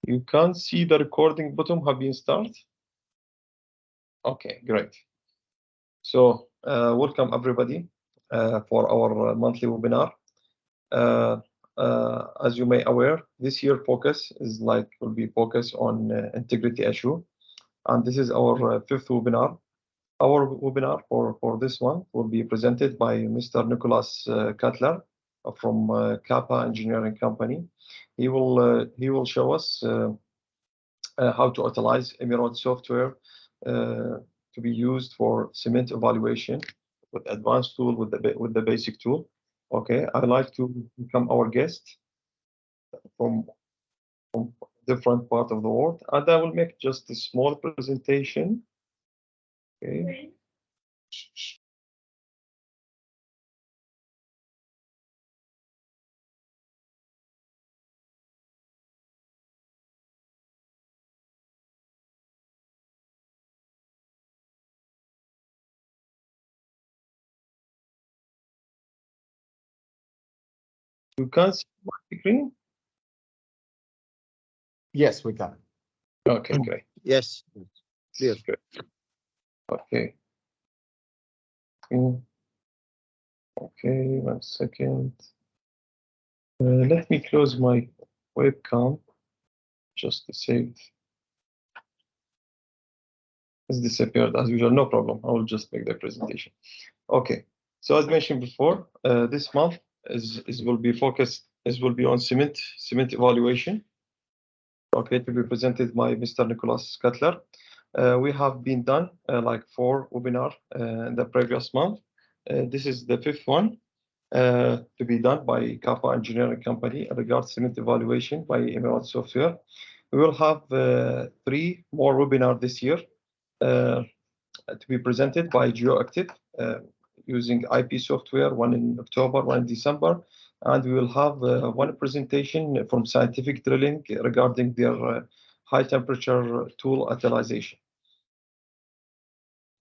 You can see the recording button have been started. Okay, great. So welcome everybody for our monthly webinar. As you may aware, this year focus is will be focused on integrity issue, and this is our fifth webinar. Our webinar for this one will be presented by Mr. Nicolas Kotlar from KAPPA Engineering Company. He will show us how to utilize Emeraude software to be used for cement evaluation with advanced tool with the basic tool. Okay, I'd like to become our guest from different part of the world, and I will make just a small presentation. Okay. You can see my screen? Yes, we can. Okay, great. Yes. Yes, good. Okay. Okay, 1 second. Let me close my webcam just to save. It's disappeared as usual, no problem. I will just make the presentation. Okay, so as mentioned before, this month will be on cement evaluation. Okay, to be presented by Mr. Nicolas Kotlar. We have been done like 4 webinars in the previous month. This is the 5th one to be done by KAPPA Engineering Company regarding cement evaluation by Emeraude software. We will have 3 more webinars this year to be presented by GeoActive using IP software, one in October, one in December, and we will have one presentation from Scientific Drilling regarding their high temperature tool utilization.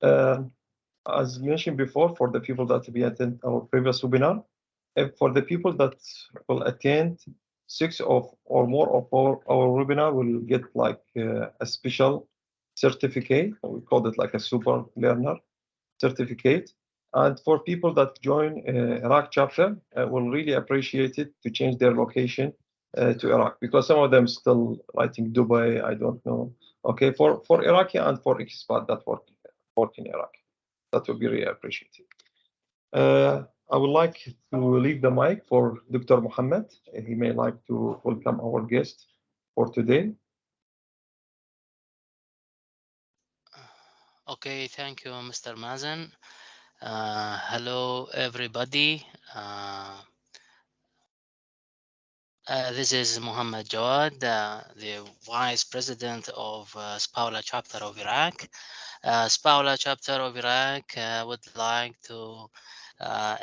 As mentioned before, for the people that we attend our previous webinar, for the people that will attend 6 or more of our webinar will get like a special certificate. We call it like a super learner certificate. And for people that join Iraq chapter, will really appreciate it to change their location to Iraq, because some of them still writing Dubai, I don't know. Okay, for Iraqi and for expat that work in Iraq, that would be really appreciated. I would like to leave the mic for Dr. Mohammed. He may like to welcome our guest for today. Okay, thank you, Mr. Mazen. Hello, everybody. This is Muhammad Jawad, the Vice President of SPWLA Chapter of Iraq. SPWLA Chapter of Iraq would like to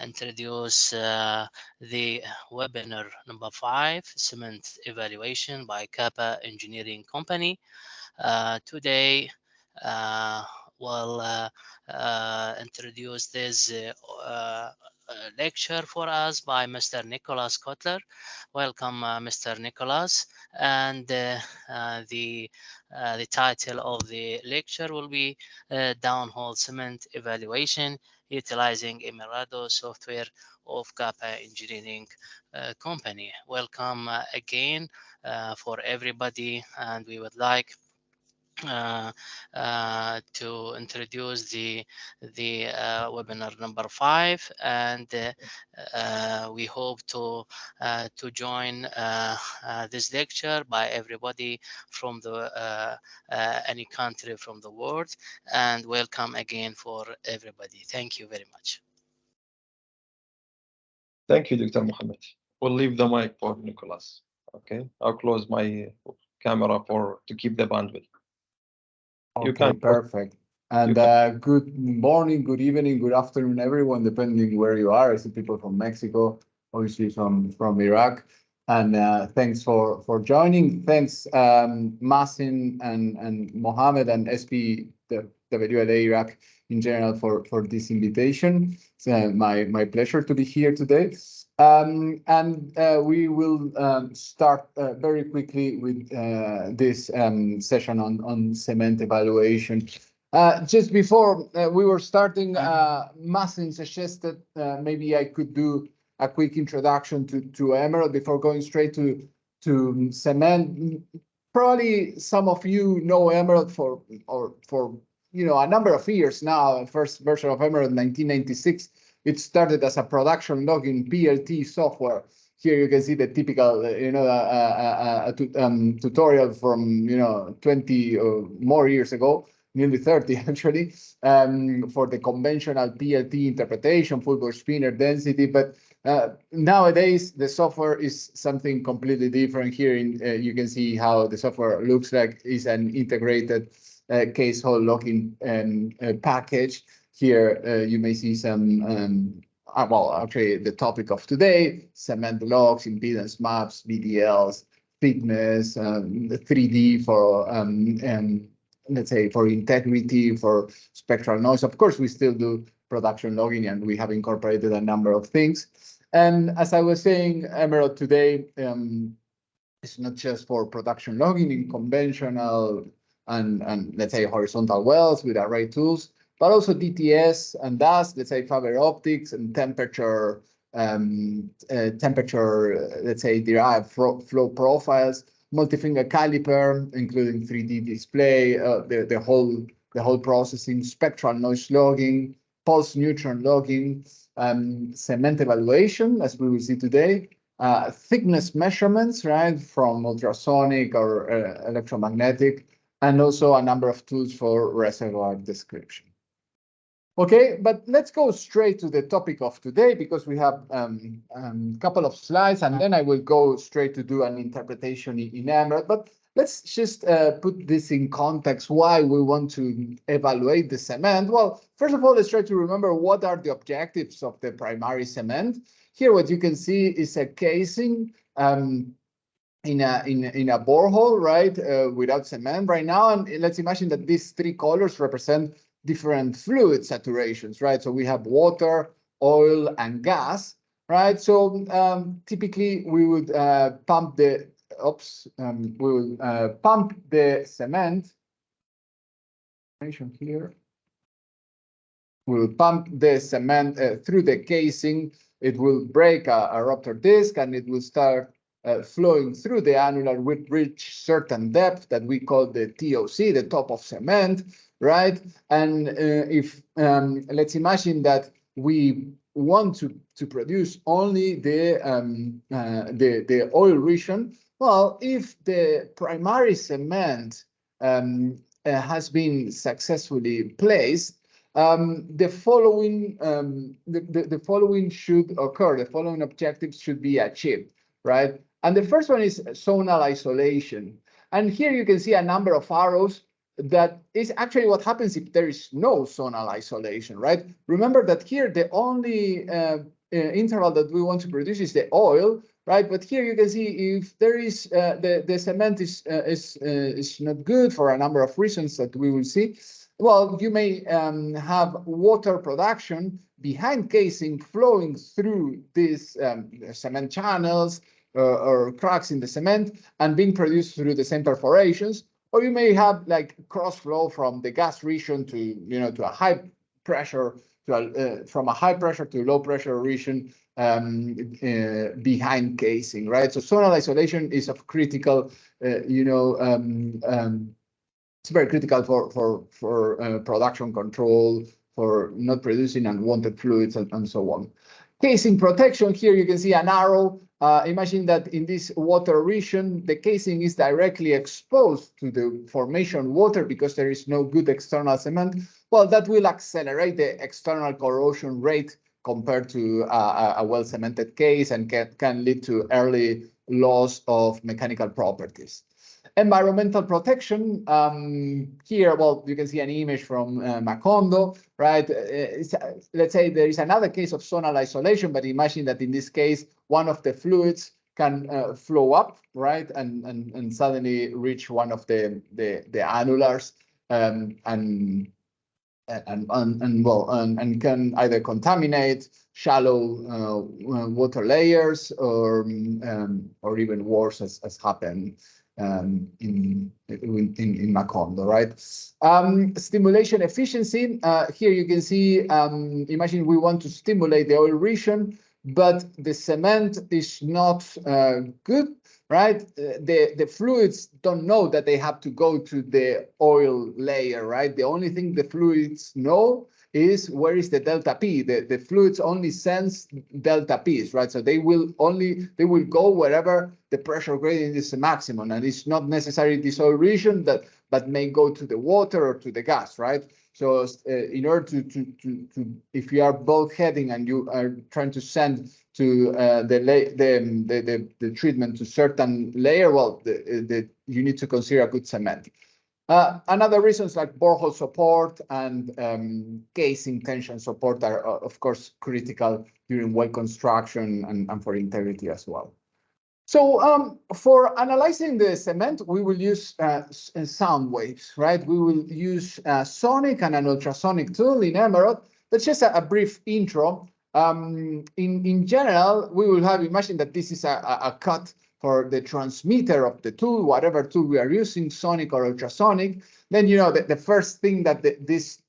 introduce the webinar number 5, Cement Evaluation by KAPPA Engineering Company. Today, we'll introduce this lecture for us by Mr. Nicolas Kotlar. Welcome, Mr. Nicolas. And the title of the lecture will be Downhole Cement Evaluation Utilizing Emeraude Software of KAPPA Engineering Company. Welcome again for everybody, and we would like to introduce the webinar number 5, and we hope to join this lecture by everybody from the any country from the world, and welcome again for everybody. Thank you very much. Thank you, Dr. Mohammed. We'll leave the mic for Nicolas. Okay, I'll close my camera to keep the bandwidth. Okay, perfect. And good morning, good evening, good afternoon, everyone, depending where you are. I see people from Mexico, obviously from Iraq. And thanks for joining. Thanks, Mazen and Mohammed and SPWLA Iraq in general for this invitation. It's my pleasure to be here today. We will start very quickly with this session on cement evaluation. Just before we were starting, Martin suggested maybe I could do a quick introduction to Emeraude before going straight to cement. Probably some of you know Emeraude for a number of years now. First version of Emeraude, 1996. It started as a production logging PLT software. Here you can see the typical, tutorial from 20 or more years ago, nearly 30 actually, for the conventional PLT interpretation, full bore spinner density. But nowadays the software is something completely different. Here you can see how the software looks like. Is an integrated case hole logging package. Here you may see some, well, actually the topic of today, cement logs, impedance maps, VDLs, thickness, 3D for, let's say, for integrity, for spectral noise. Of course, we still do production logging, and we have incorporated a number of things. And as I was saying, Emeraude today is not just for production logging in conventional and let's say horizontal wells with array tools, but also DTS and DAS, let's say fiber optics and temperature, let's say derived flow profiles, multi-finger caliper, including 3D display, the whole processing, spectral noise logging, pulse neutron logging, cement evaluation, as we will see today, thickness measurements, right, from ultrasonic or electromagnetic, and also a number of tools for reservoir description. Okay, but let's go straight to the topic of today, because we have a couple of slides, and then I will go straight to do an interpretation in Emeraude. But let's just put this in context, why we want to evaluate the cement. Well, first of all, let's try to remember what are the objectives of the primary cement. Here, what you can see is a casing in a borehole, right, without cement right now. And let's imagine that these three colors represent different fluid saturations, right? So we have water, oil, and gas, right? So typically we would pump the pump the cement. Here, we will pump the cement through the casing. It will break a rupture disc, and it will start flowing through the annular with reach certain depth that we call the TOC, the top of cement, right? And if let's imagine that we want to produce only the oil region. Well, if the primary cement has been successfully placed, the following should occur. The following objectives should be achieved, right? And the first one is zonal isolation. And here you can see a number of arrows. That is actually what happens if there is no zonal isolation, right? Remember that here the only interval that we want to produce is the oil, right? But here you can see if there is the cement is not good for a number of reasons that we will see. Well, you may have water production behind casing flowing through these cement channels or cracks in the cement and being produced through the same perforations. Or you may have like cross flow from the gas region to to a high pressure from a high pressure to low pressure region behind casing, right? So zonal isolation is of critical, it's very critical for production control, for not producing unwanted fluids and so on. Casing protection, here you can see an arrow. Imagine that in this water region, the casing is directly exposed to the formation water because there is no good external cement. Well, that will accelerate the external corrosion rate compared to a well-cemented case and can lead to early loss of mechanical properties. Environmental protection, here, well, you can see an image from Macondo, right? Let's say there is another case of zonal isolation, but imagine that in this case, one of the fluids can flow up, right? And suddenly reach one of the annulars and and can either contaminate shallow water layers or even worse, as happened in Macondo, right? Stimulation efficiency. Here you can see. Imagine we want to stimulate the oil region, but the cement is not good, right? The fluids don't know that they have to go to the oil layer, right? The only thing the fluids know is where is the delta P. The fluids only sense delta P's, right? So they will go wherever the pressure gradient is maximum, and it's not necessarily this oil region but may go to the water or to the gas, right? So in order to if you are bulk heading and you are trying to send to the treatment to certain layer, well, you need to consider a good cement. Another reasons like borehole support and casing tension support are of course critical during well construction and for integrity as well. So for analyzing the cement, we will use sound waves, right? We will use a sonic and an ultrasonic tool in Emeraude. That's just a brief intro. In general, we will have, imagine that this is a cut for the transmitter of the tool, whatever tool we are using, sonic or ultrasonic. Then, you know, the first thing that this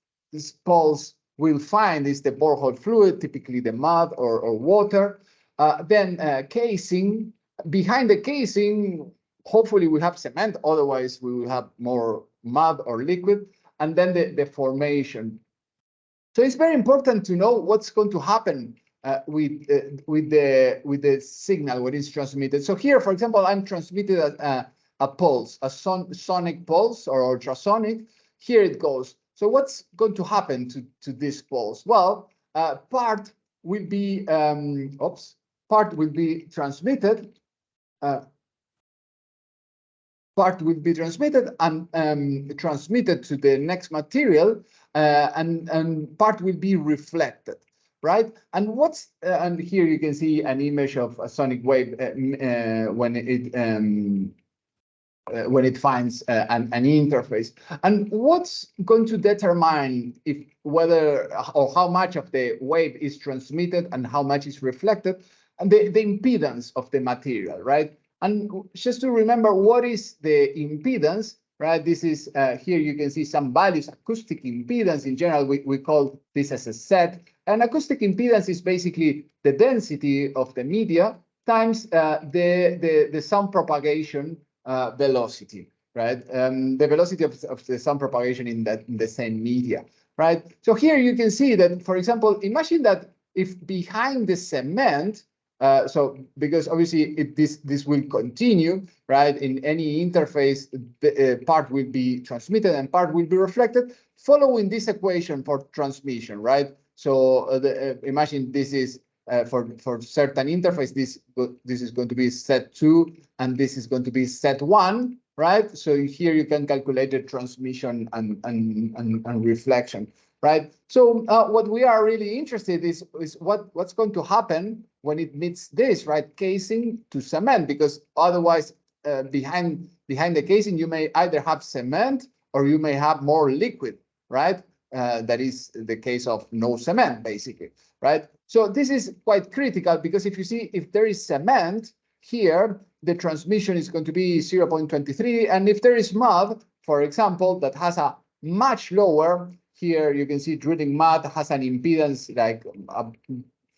pulse will find is the borehole fluid, typically the mud or water. Then casing. Behind the casing, hopefully we have cement, otherwise we will have more mud or liquid, and then the formation. So it's very important to know what's going to happen with the signal when it's transmitted. So here, for example, I'm transmitted a pulse, a sonic pulse or ultrasonic. Here it goes. So what's going to happen to this pulse? Well, part will be transmitted. Part will be transmitted and transmitted to the next material, and part will be reflected, right? And here you can see an image of a sonic wave when it finds an interface. And what's going to determine whether or how much of the wave is transmitted and how much is reflected? And the impedance of the material, right? And just to remember, what is the impedance, right? This is, here you can see some values, acoustic impedance. In general, we call this as a set. And acoustic impedance is basically the density of the media times the sound propagation velocity, right? The velocity of the sound propagation in the same media, right? So here you can see that, for example, imagine that if behind the cement, so because obviously this will continue, right? In any interface, the part will be transmitted and part will be reflected, following this equation for transmission, right? So imagine this is for certain interface, this is going to be set 2 and this is going to be set 1, right? So here you can calculate the transmission and reflection, right? So what we are really interested is what's going to happen when it meets this, right? Casing to cement, because otherwise behind the casing, you may either have cement or you may have more liquid, right? That is the case of no cement, basically, right? So this is quite critical because if you see, if there is cement here, the transmission is going to be 0.23. And if there is mud, for example, that has a much lower, here you can see drilling mud has an impedance like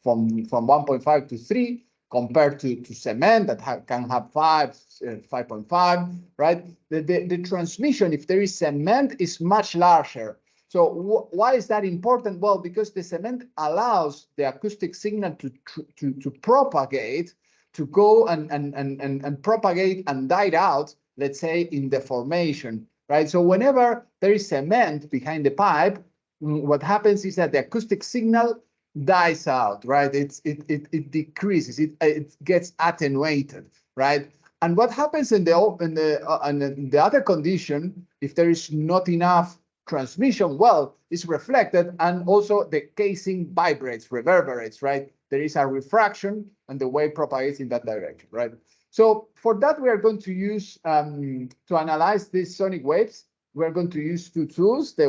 from 1.5 to 3 compared to cement that can have 5.5, right? The transmission, if there is cement, is much larger. So why is that important? Well, because the cement allows the acoustic signal to propagate, to go and propagate and die out, let's say, in the formation, right? So whenever there is cement behind the pipe, what happens is that the acoustic signal dies out, right? It decreases, it gets attenuated, right? And what happens in the other condition, if there is not enough transmission, well, it's reflected, and also the casing vibrates, reverberates, right? There is a refraction and the wave propagates in that direction, right? So for that, we are going to use, to analyze these sonic waves, we're going to use two tools, the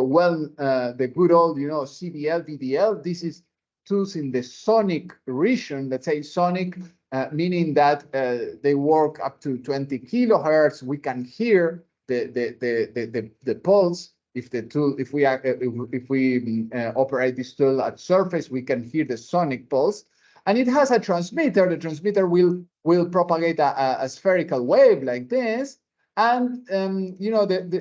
good old, CBL, VDL. This is tools in the sonic region, let's say sonic, meaning that they work up to 20 kilohertz. We can hear the pulse. If we operate this tool at surface, we can hear the sonic pulse, and it has a transmitter. The transmitter will propagate a spherical wave like this, and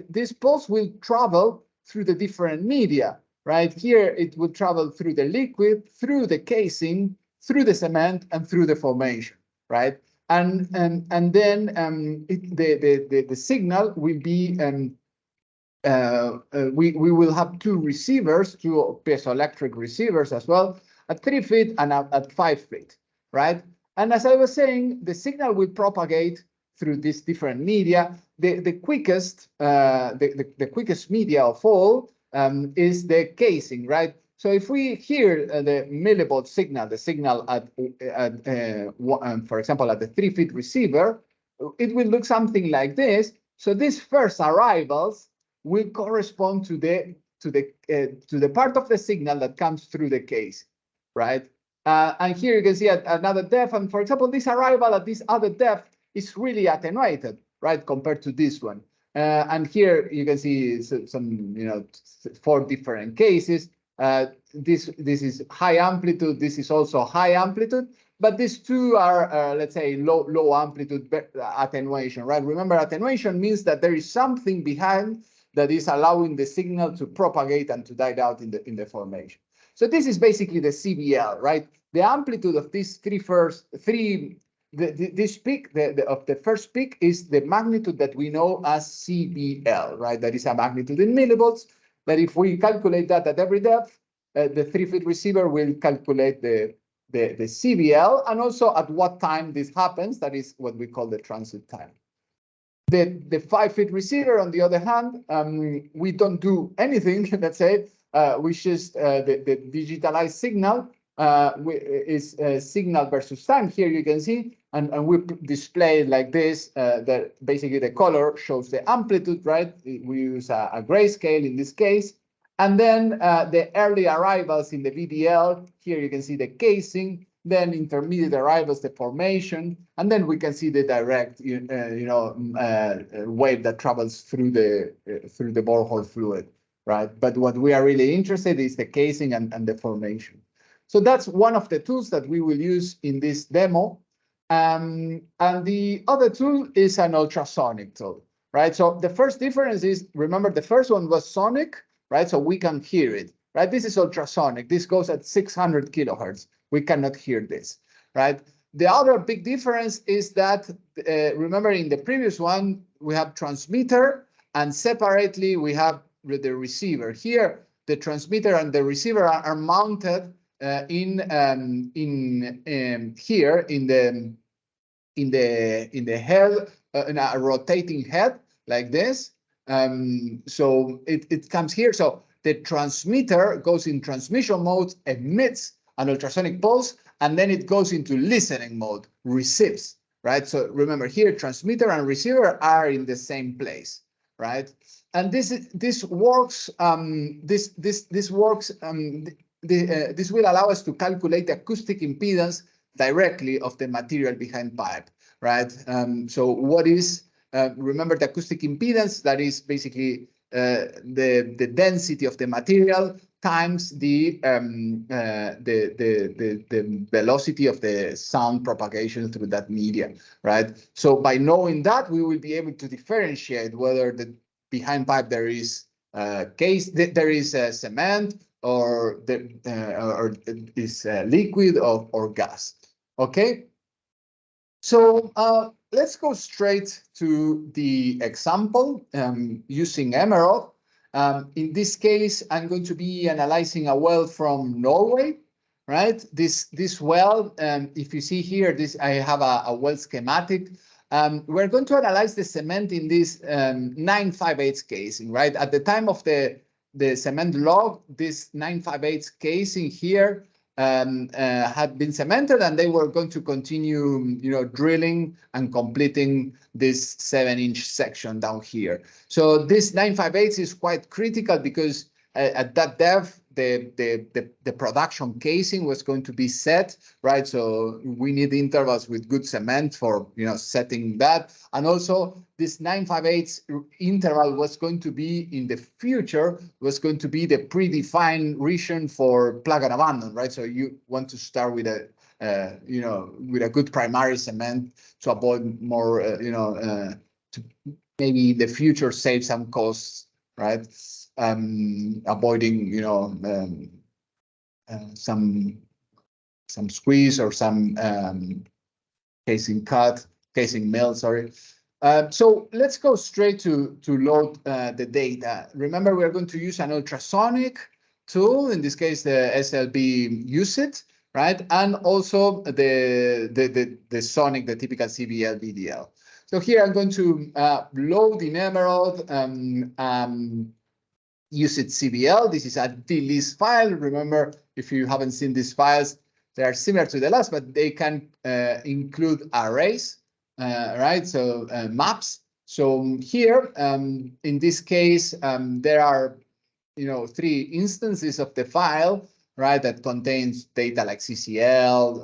this pulse will travel through the different media. Right here, it will travel through the liquid, through the casing, through the cement, and through the formation. Right, and then the signal will be. We will have two receivers, two piezoelectric receivers as well, at 3 feet and at 5 feet, right? And as I was saying, the signal will propagate through these different media. The quickest media of all is the casing, right? So if we hear the millivolt signal, the signal for example, at the 3 feet receiver, it will look something like this. So these first arrivals will correspond to the part of the signal that comes through the case, right? And here you can see at another depth, and for example, this arrival at this other depth is really attenuated, right, compared to this one. And here you can see some 4 different cases. This is high amplitude. This is also high amplitude. But these two are, let's say, low amplitude attenuation, right? Remember, attenuation means that there is something behind that is allowing the signal to propagate and to die out in the formation. So this is basically the CBL, right? The amplitude of these this peak, of the first peak, is the magnitude that we know as CBL, right? That is a magnitude in millivolts. That if we calculate that at every depth, the 3 feet receiver will calculate the CBL, and also at what time this happens. That is what we call the transit time. The 5 feet receiver, on the other hand, we don't do anything. Let's say we just the digitalized signal is signal versus time. Here you can see, and we display it like this. That basically the color shows the amplitude, right? We use a grayscale in this case, and then the early arrivals in the VDL. Here you can see the casing. Then intermediate arrivals, the formation, and then we can see the direct, wave that travels through the borehole fluid, right? But what we are really interested in is the casing and the formation. So that's one of the tools that we will use in this demo, and the other tool is an ultrasonic tool, right? So the first difference is, remember, the first one was sonic, right? So we can hear it, right? This is ultrasonic. This goes at 600 kilohertz. We cannot hear this, right? The other big difference is that, remember, in the previous one, we have transmitter, and separately we have the receiver. Here, the transmitter and the receiver are mounted here in the head, in a rotating head like this. So it comes here. So the transmitter goes in transmission mode, emits an ultrasonic pulse, and then it goes into listening mode, receives, right? So remember here, transmitter and receiver are in the same place, right? And this works. This will allow us to calculate the acoustic impedance directly of the material behind pipe, right? So what is? Remember the acoustic impedance? That is basically the density of the material times the velocity of the sound propagation through that media, right? So by knowing that, we will be able to differentiate whether behind pipe there is cement or is liquid or gas. Okay. So let's go straight to the example using Emeraude. In this case, I'm going to be analyzing a well from Norway, right? This well, if you see here, I have a well schematic. We're going to analyze the cement in this 9/5/8 casing, right? At the time of the cement log, this 9/5/8 casing here had been cemented, and they were going to continue, drilling and completing this 7-inch section down here. So this 958 is quite critical because at that depth, the production casing was going to be set, right? So we need intervals with good cement for setting that, and also this 958 interval was going to be in the future the predefined region for plug and abandon, right? So you want to start with a with a good primary cement to avoid more to maybe in the future save some costs, right? Avoiding some squeeze or some casing mill, sorry. So let's go straight to load the data. Remember, we're going to use an ultrasonic tool, in this case the SLB USIT, right? And also the sonic, the typical CBL VDL. So here I'm going to load in Emeraude USIT CBL. This is a DList file. Remember, if you haven't seen these files, they are similar to the last, but they can include arrays, right? So maps. So here, in this case, there are 3 instances of the file, right, that contains data like CCL,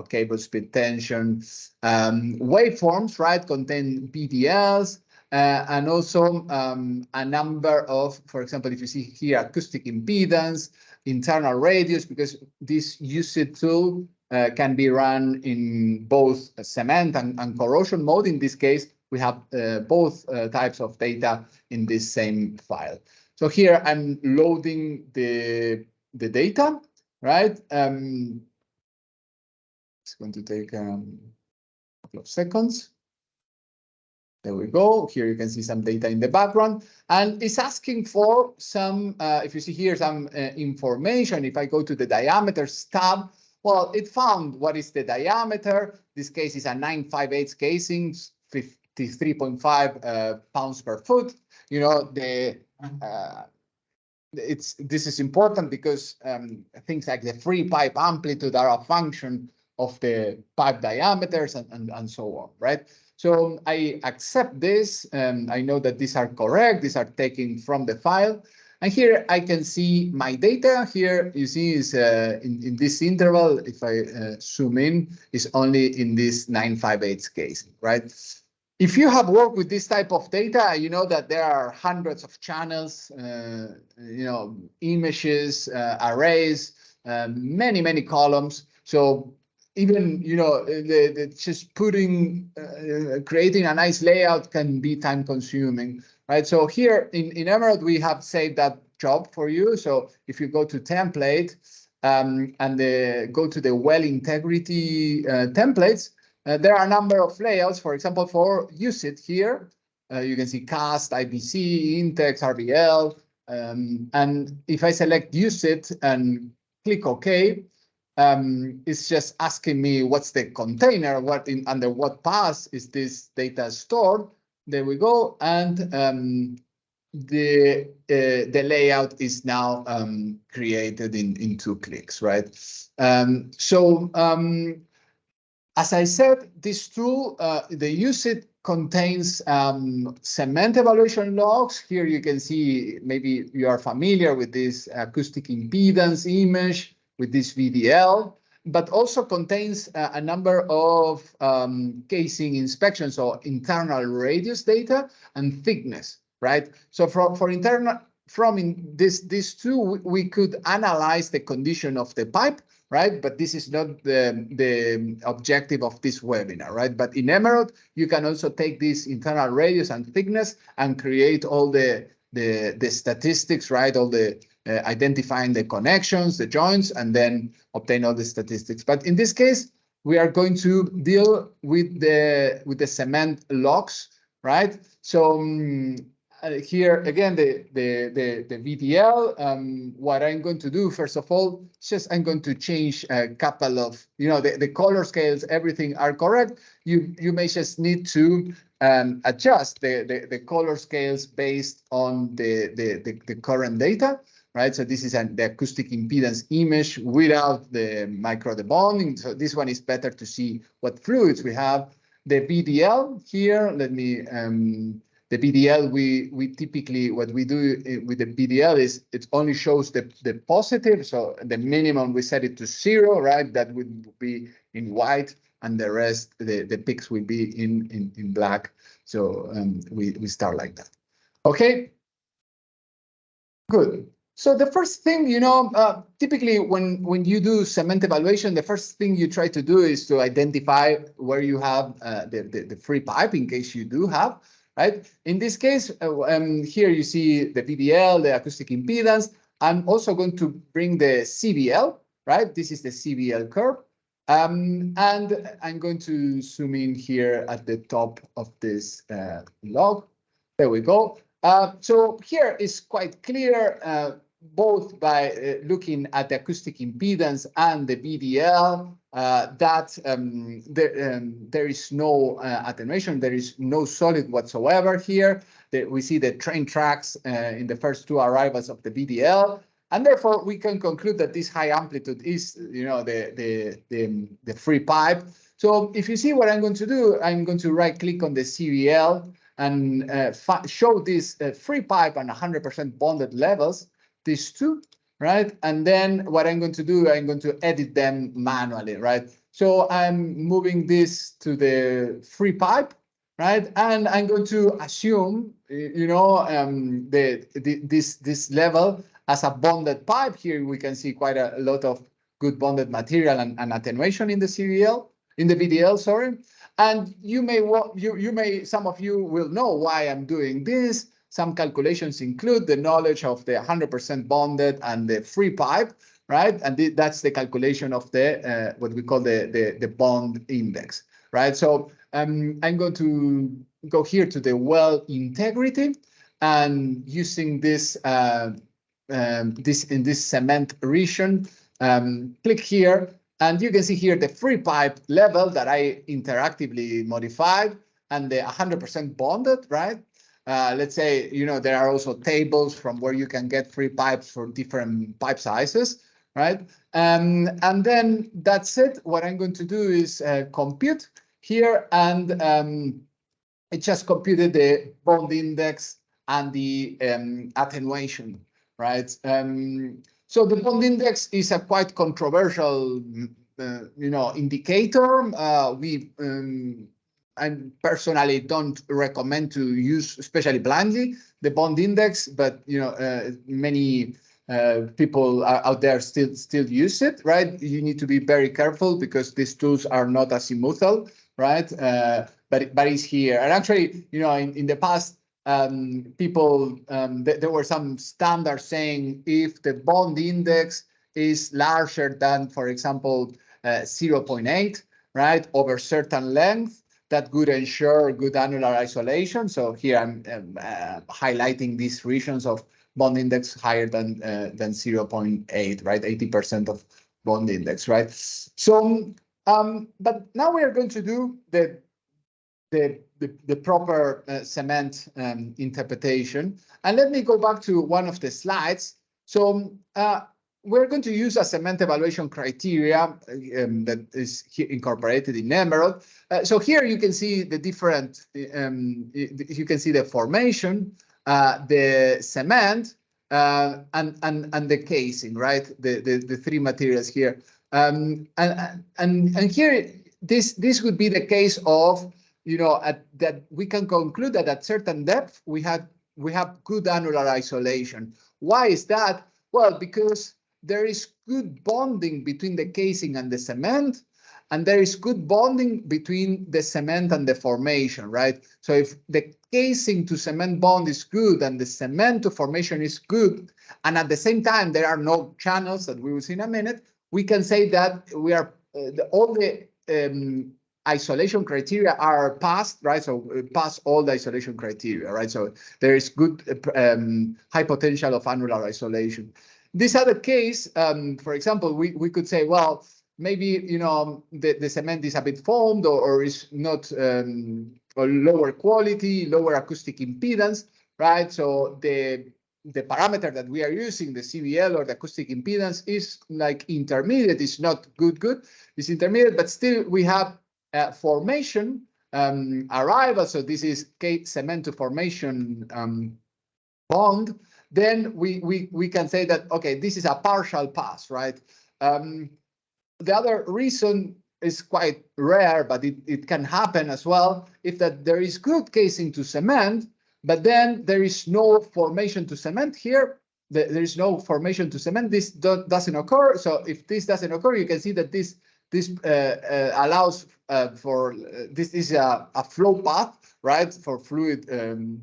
cable speed tension, waveforms, right, contain VDLs, and also a number of, for example, if you see here, acoustic impedance, internal radius, because this USIT tool can be run in both cement and corrosion mode. In this case, we have both types of data in this same file. So here I'm loading the data, right? It's going to take a couple of seconds. There we go. Here you can see some data in the background, and it's asking for some, if you see here, some information. If I go to the diameters tab, well, it found what is the diameter. This case is a 958 casing, 53.5 pounds per foot. This is important because things like the free pipe amplitude are a function of the pipe diameters and so on, right? So I accept this, and I know that these are correct. These are taken from the file. And here I can see my data. Here you see is in this interval, if I zoom in, is only in this 958 case, right? If you have worked with this type of data, you know that there are hundreds of channels, images, arrays, many columns. So even just creating a nice layout can be time consuming, right? So here in Emeraude we have saved that job for you. So if you go to template and go to the well integrity templates, there are a number of layouts. For example, for USIT here, you can see cast, IPC, Intex, RBL, and if I select USIT and click OK. It's just asking me what's the container, under what path is this data stored. There we go, and the layout is now created in 2 clicks, right? As I said, this tool, the USIT contains cement evaluation logs. Here you can see, maybe you are familiar with this acoustic impedance image, with this VDL, but also contains a number of casing inspections, or internal radius data and thickness, right? So from this tool, we could analyze the condition of the pipe, right? But this is not the objective of this webinar, right? But in Emeraude, you can also take this internal radius and thickness and create all the statistics, right? All the identifying the connections, the joints, and then obtain all the statistics. But in this case, we are going to deal with the cement logs, right? So here again, the VDL. What I'm going to do first of all, I'm going to change a couple of, the color scales, everything are correct. You may just need to adjust the color scales based on the current data. right? So this is the acoustic impedance image without the micro debonding. So this one is better to see what fluids we have. The BDL here, let me, the BDL, we typically, what we do with the BDL is it only shows the positive. So the minimum, we set it to 0, right? That would be in white, and the rest, the peaks will be in black. So we start like that. Okay, good. So the first thing, typically when you do cement evaluation, the first thing you try to do is to identify where you have the free pipe, in case you do have, right? In this case, here you see the VDL, the acoustic impedance. I'm also going to bring the CBL, right? This is the CBL curve. And I'm going to zoom in here at the top of this log. There we go. So here is quite clear, both by looking at the acoustic impedance and the BDL, that there is no attenuation, there is no solid whatsoever here. We see the train tracks in the first 2 arrivals of the BDL, and therefore we can conclude that this high amplitude is, the free pipe. So if you see what I'm going to do, I'm going to right-click on the CBL and show this free pipe and 100% bonded levels, these two, right? And then what I'm going to do, I'm going to edit them manually, right? So I'm moving this to the free pipe, right? And I'm going to assume, this level as a bonded pipe. Here we can see quite a lot of good bonded material and attenuation in the CBL, in the BDL, sorry. And some of you will know why I'm doing this. Some calculations include the knowledge of the 100% bonded and the free pipe, right? And that's the calculation of the what we call the bond index, right? So I'm going to go here to the well integrity, and using this in this cement region, click here. And you can see here the free pipe level that I interactively modified and the 100% bonded, right? Let's say, there are also tables from where you can get free pipes for different pipe sizes, right? And then that's it. What I'm going to do is compute here, and it just computed the bond index and the attenuation, right? So the bond index is a quite controversial, indicator. I personally don't recommend to use, especially blindly, the bond index, but many people out there still use it, right? You need to be very careful because these tools are not azimuthal, right? But it's here. And actually, in the past, people, there were some standards saying if the bond index is larger than, for example, 0.8, right, over certain length, that would ensure good annular isolation. So here I'm highlighting these regions of bond index higher than 0.8, right, 80% of bond index, right? So, but now we are going to do the proper cement interpretation. And let me go back to one of the slides. So we're going to use a cement evaluation criteria that is incorporated in Emeraude. So here you can see the different, you can see the formation, the cement, and the casing, right? The three materials here. And here, this would be the case of, that we can conclude that at certain depth, we have good annular isolation. Why is that? Well, because there is good bonding between the casing and the cement, and there is good bonding between the cement and the formation, right? So if the casing to cement bond is good and the cement to formation is good, and at the same time there are no channels that we will see in a minute, we can say that we are all the isolation criteria are passed, right? So pass all the isolation criteria, right? So there is good high potential of annular isolation. This other case, for example, we could say, well, maybe the cement is a bit foamed or is not or lower quality, lower acoustic impedance, right? So the the parameter that we are using, the CBL or the acoustic impedance, is like intermediate. It's not good. It's intermediate, but still we have formation arrival. So this is cement to formation bond. Then we can say that, okay, this is a partial pass, right? The other reason is quite rare, but it can happen as well, if that there is good casing to cement, but then there is no formation to cement here. There is no formation to cement. This doesn't occur. So if this doesn't occur, you can see that this allows for this is a flow path, right, for fluid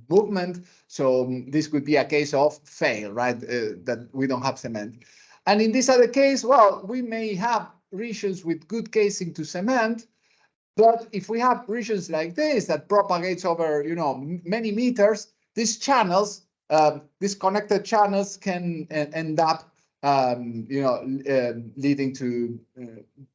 movement. So this could be a case of fail, right, that we don't have cement. And in this other case, well, we may have regions with good casing to cement, but if we have regions like this that propagates over, many meters, these channels, these connected channels can end up, leading to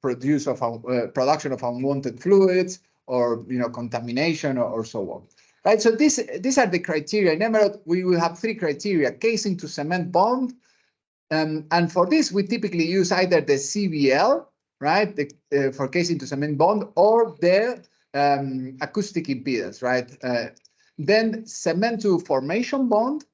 production of unwanted fluids or, contamination or so on. Right. So these are the criteria. In Emeraude, we will have 3 criteria: casing to cement bond. And for this, we typically use either the CBL, right, for casing to cement bond, or the acoustic impedance, right? Then cement to formation bond.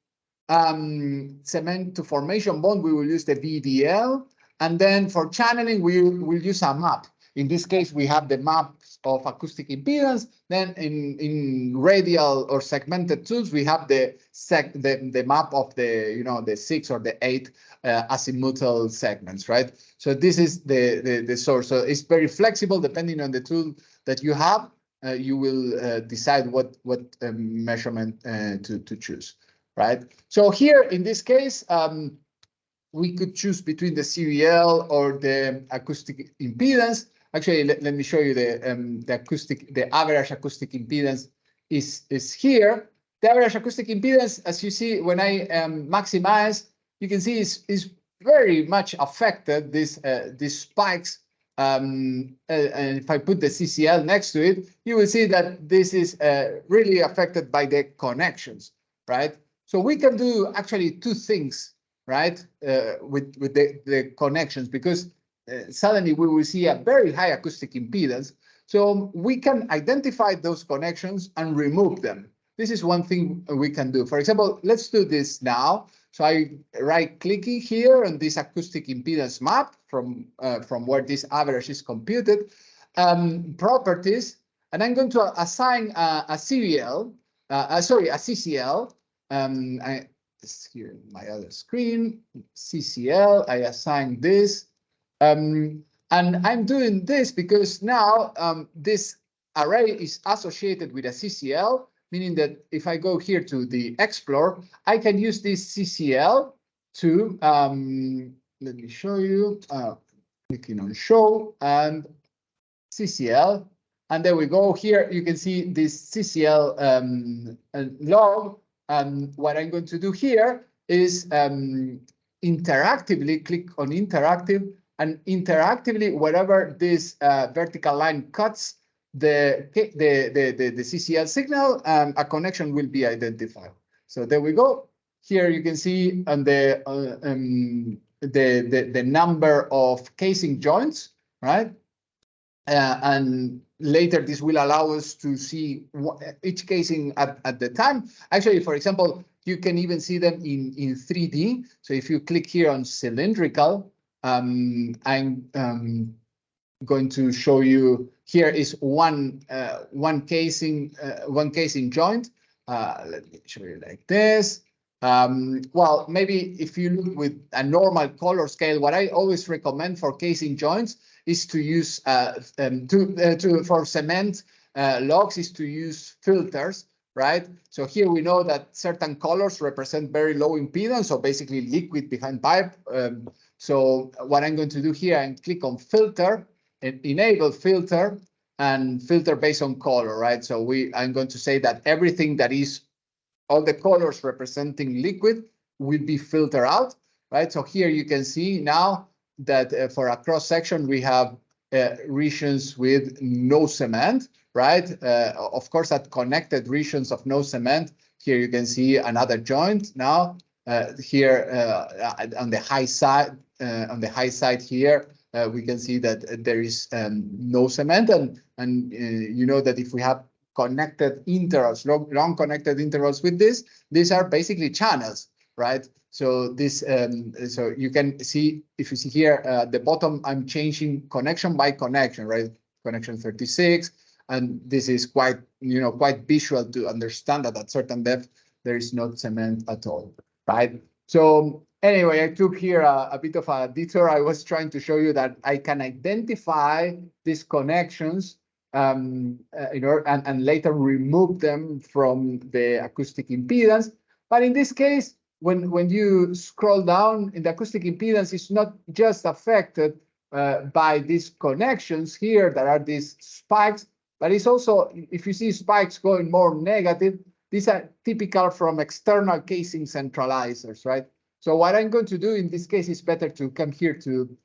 Cement to formation bond, we will use the VDL. And then for channeling, we will use a map. In this case, we have the maps of acoustic impedance. Then in radial or segmented tools, we have the map of the 6 or the 8 azimuthal segments, right? So this is the source. So it's very flexible depending on the tool that you have. You will decide what measurement to choose, right? So here in this case, we could choose between the CBL or the acoustic impedance. Actually, let me show you the average acoustic impedance is here. The average acoustic impedance, as you see, when I maximize, you can see is very much affected. These spikes. And if I put the CCL next to it, you will see that this is really affected by the connections, right? So we can do actually 2 things, right, with the connections, because suddenly we will see a very high acoustic impedance. So we can identify those connections and remove them. This is one thing we can do. For example, let's do this now. So I right-clicking here on this acoustic impedance map from where this average is computed, properties, and I'm going to assign a CBL, a CCL. Here in my other screen, CCL, I assign this. And I'm doing this because now this array is associated with a CCL, meaning that if I go here to the Explore, I can use this CCL to, let me show you, clicking on Show and CCL. And there we go. Here you can see this CCL log. And what I'm going to do here is interactively click on interactive, and interactively, wherever this vertical line cuts the CCL signal, a connection will be identified. So there we go. Here you can see on the number of casing joints, right? And later, this will allow us to see each casing at the time. Actually, for example, you can even see them in 3D. So if you click here on cylindrical, I'm going to show you, here is one casing joint. Let me show you like this. Well, maybe if you look with a normal color scale, what I always recommend for casing joints is to use for cement logs is to use filters, right? So here we know that certain colors represent very low impedance, so basically liquid behind pipe. So what I'm going to do here, and click on filter and enable filter, and filter based on color, right? So I'm going to say that everything that is all the colors representing liquid will be filtered out, right? So here you can see now that for a cross section, we have regions with no cement, right? Of course, at connected regions of no cement, here you can see another joint now here on the high side here, we can see that there is no cement, and you know that if we have connected intervals, long connected intervals with this, these are basically channels, right? So this, so you can see, if you see here at the bottom, I'm changing connection by connection, right? Connection 36, and this is quite, you know, quite visual to understand that at certain depth there is no cement at all, right? So anyway, I took here a bit of a detour. I was trying to show you that I can identify these connections and later remove them from the acoustic impedance. But in this case, when you scroll down in the acoustic impedance, it's not just affected by these connections here that are these spikes, but it's also, if you see spikes going more negative, these are typical from external casing centralizers, right? So what I'm going to do in this case is better to come here to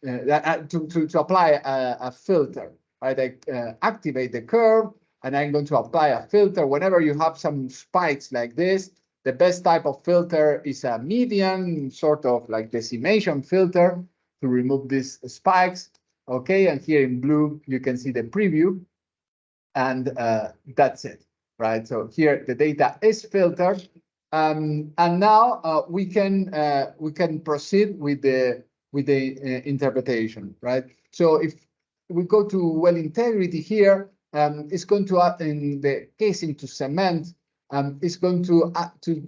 apply a filter, right? I activate the curve, and I'm going to apply a filter. Whenever you have some spikes like this, the best type of filter is a median, sort of like decimation filter to remove these spikes. Okay, and here in blue, you can see the preview, and that's it, right? So here the data is filtered, and now we can proceed with the interpretation, right? So if we go to well integrity here, it's going to add in the casing to cement. It's going to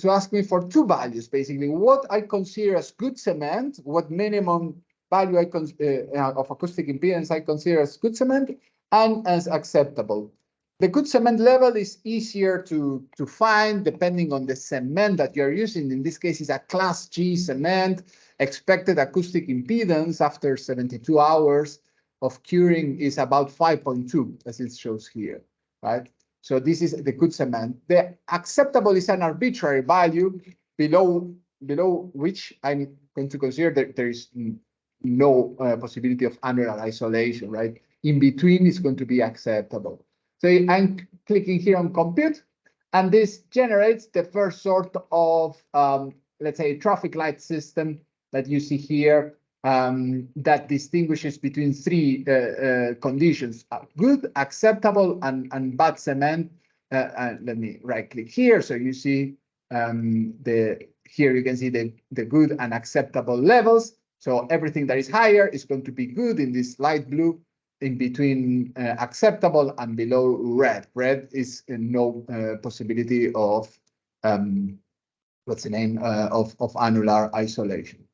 ask me for two values, basically, what I consider as good cement, what minimum value of acoustic impedance I consider as good cement and as acceptable. The good cement level is easier to find depending on the cement that you're using. In this case, it's a class G cement. Expected acoustic impedance after 72 hours of curing is about 5.2, as it shows here, right? So this is the good cement. The acceptable is an arbitrary value below which I'm going to consider that there is no possibility of annular isolation, right? In between is going to be acceptable. So I'm clicking here on compute, and this generates the first sort of, let's say, traffic light system that you see here, that distinguishes between three conditions: good, acceptable, and bad cement. Let me right click here. So you see here you can see the good and acceptable levels. So everything that is higher is going to be good in this light blue, in between acceptable and below red. Red is no possibility of what's the name of annular isolation,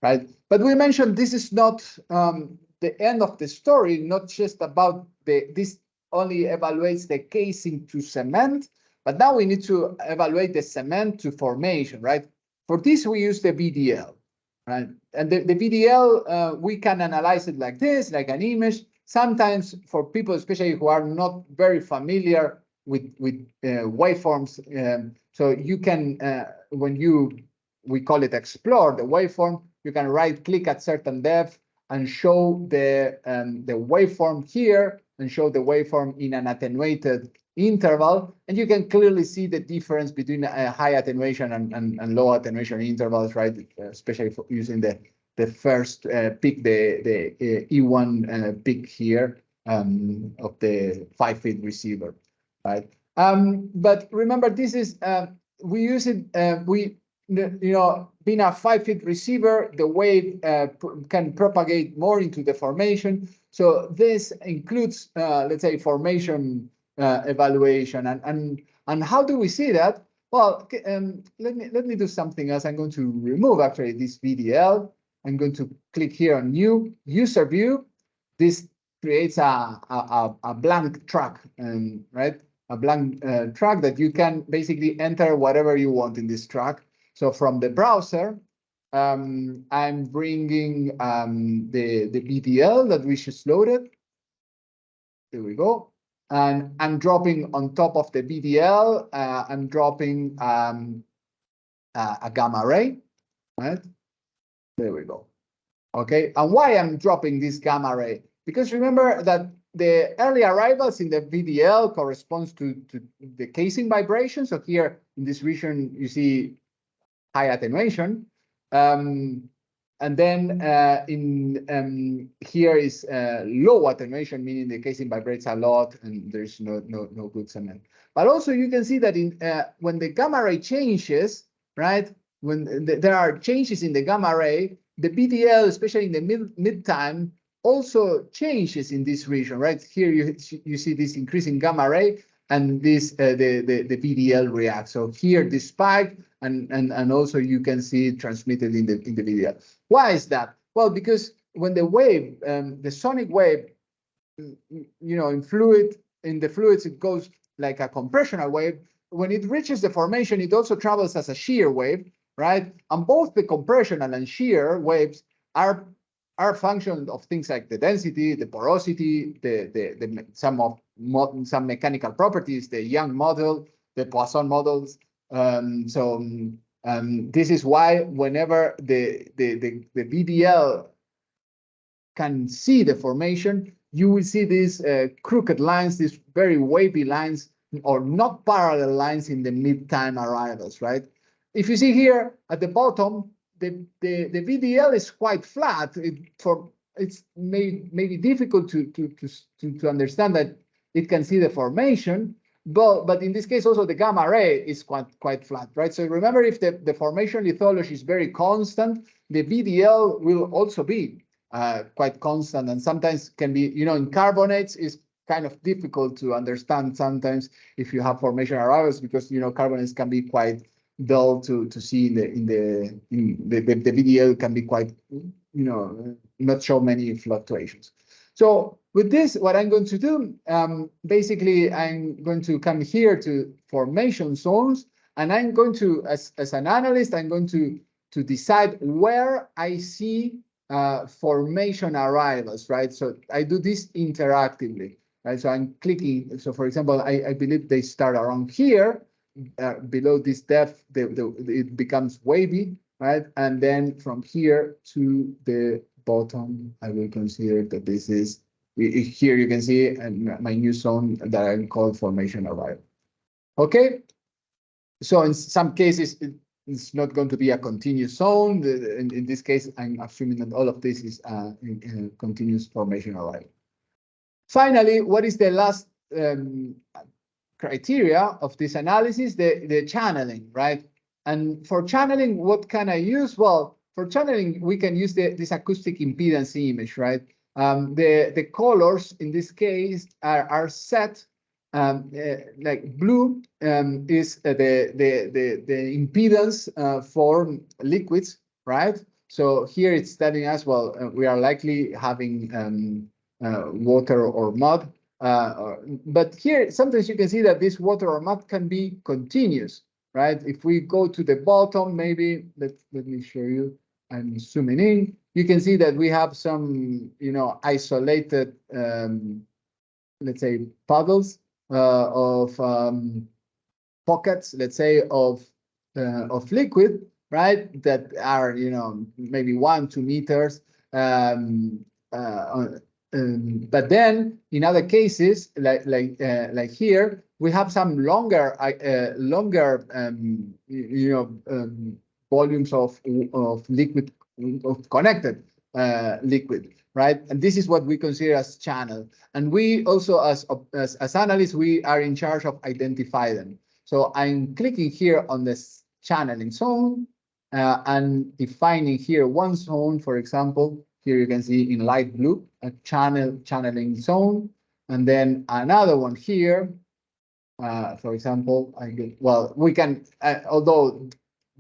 right? But we mentioned this is not the end of the story, not just about this only evaluates the casing to cement, but now we need to evaluate the cement to formation, right? For this, we use the VDL, right? And the VDL, we can analyze it like this, like an image. Sometimes for people, especially who are not very familiar with waveforms, so you can, we call it explore the waveform, you can right click at certain depth and show the waveform here and show the waveform in an attenuated interval. And you can clearly see the difference between high attenuation and low attenuation intervals, right? Especially for using the first peak, the E1 peak here of the 5-feet receiver, right? But remember, this is, we use it, being a 5-feet receiver, the wave can propagate more into the formation. So this includes, let's say, formation evaluation. And how do we see that? Well, let me do something else. I'm going to remove actually this VDL. I'm going to click here on New User View. This creates a blank track, right? A blank track that you can basically enter whatever you want in this track. So from the browser, I'm bringing the VDL that we just loaded. There we go. And I'm dropping on top of the VDL, I'm dropping a gamma ray, right? There we go. Okay, and why I'm dropping this gamma ray? Because remember that the early arrivals in the VDL corresponds to the casing vibration. So here in this region, you see high attenuation. And then here is low attenuation, meaning the casing vibrates a lot and there's no good cement. But also you can see that when the gamma ray changes, right? When there are changes in the gamma ray, the BDL, especially in the mid time, also changes in this region, right? Here you see this increasing gamma ray, and this the BDL reacts. So here this spike, and also you can see it transmitted in the BDL. Why is that? Well, because when the wave, the sonic wave, in the fluids, it goes like a compressional wave. When it reaches the formation, it also travels as a shear wave, right? And both the compressional and shear waves are function of things like the density, the porosity, some mechanical properties, the Young model, the Poisson models. This is why whenever the BDL can see the formation, you will see these crooked lines, these very wavy lines, or not parallel lines in the mid-time arrivals, right? If you see here at the bottom, the VDL is quite flat. It's maybe difficult to understand that it can see the formation, but in this case also the gamma ray is quite flat, right? So remember, if the formation lithology is very constant, the VDL will also be quite constant, and sometimes can be, in carbonates is kind of difficult to understand sometimes if you have formation arrivals, because carbonates can be quite dull to see the VDL can be quite, not show many fluctuations. So with this, what I'm going to do, basically, I'm going to come here to formation zones, and I'm going to, as an analyst, I'm going to decide where I see formation arrivals, right? So I do this interactively, right? So I'm clicking. So for example, I believe they start around here. Below this depth, it becomes wavy, right? And then from here to the bottom, I will consider that this is, here you can see my new zone that I call formation arrival. Okay, so in some cases, it's not going to be a continuous zone. In this case, I'm assuming that all of this is a continuous formation arrival. Finally, what is the last criteria of this analysis? The channeling, right? And for channeling, what can I use? Well, for channeling, we can use this acoustic impedance image, right? The colors in this case are set, like blue is the impedance for liquids, right? So here it's telling us, well, we are likely having water or mud. But here, sometimes you can see that this water or mud can be continuous, right? If we go to the bottom, maybe, let me show you, I'm zooming in. You can see that we have some, isolated, let's say, puddles of pockets, let's say, of liquid, right? That are, maybe 1-2 meters. But then in other cases, like here, we have some longer volumes of liquid, of connected liquid, right? And this is what we consider as channel. And we also, as analysts, we are in charge of identifying them. So I'm clicking here on this channeling zone and defining here one zone, for example. Here you can see in light blue, a channeling zone, and then another one here. For example, we can, although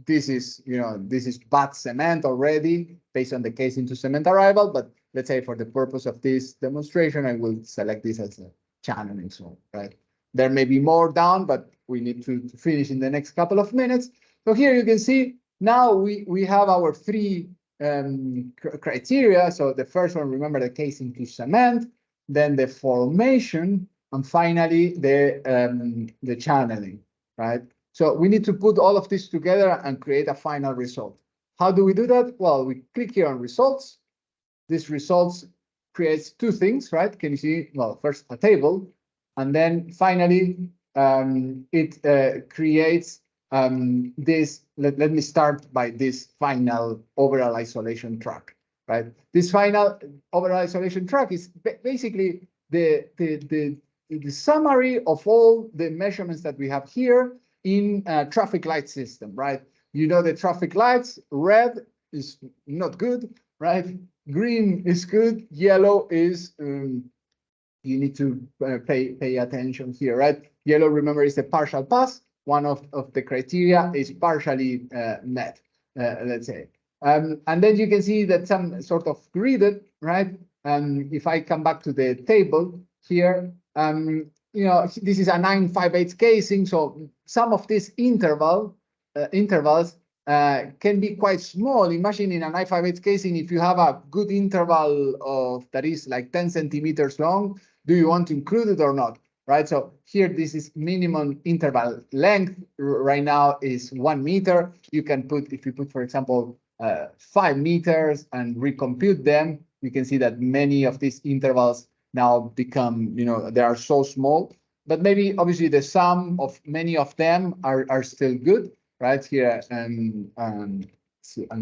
this is, this is bad cement already based on the casing to cement arrival, but let's say for the purpose of this demonstration, I will select this as a channeling zone, right? There may be more down, but we need to finish in the next couple of minutes. So here you can see now we have our three criteria. So the first one, remember, the casing to cement, then the formation, and finally the channeling, right? So we need to put all of this together and create a final result. How do we do that? Well, we click here on results. This results creates two things, right? Can you see? Well, first a table, and then finally it creates let me start by this final overall isolation track, right? This final overall isolation track is basically the summary of all the measurements that we have here in a traffic light system, right? You know the traffic lights, red is not good, right? Green is good, yellow is, you need to pay attention here, right? Yellow, remember, is a partial pass. One of the criteria is partially met, let's say. And then you can see that some sort of gridded, right? If I come back to the table here, you know, this is a 9/5/8 casing, so some of these intervals can be quite small. Imagine in a 9/5/8 casing, if you have a good interval of that is like 10 centimeters long, do you want to include it or not? Right, so here this is minimum interval length right now is 1 meter. You can put, if you put, for example, 5 meters and recompute them, you can see that many of these intervals now become, you know, they are so small, but maybe obviously the sum of many of them are still good, right? Here, so I'm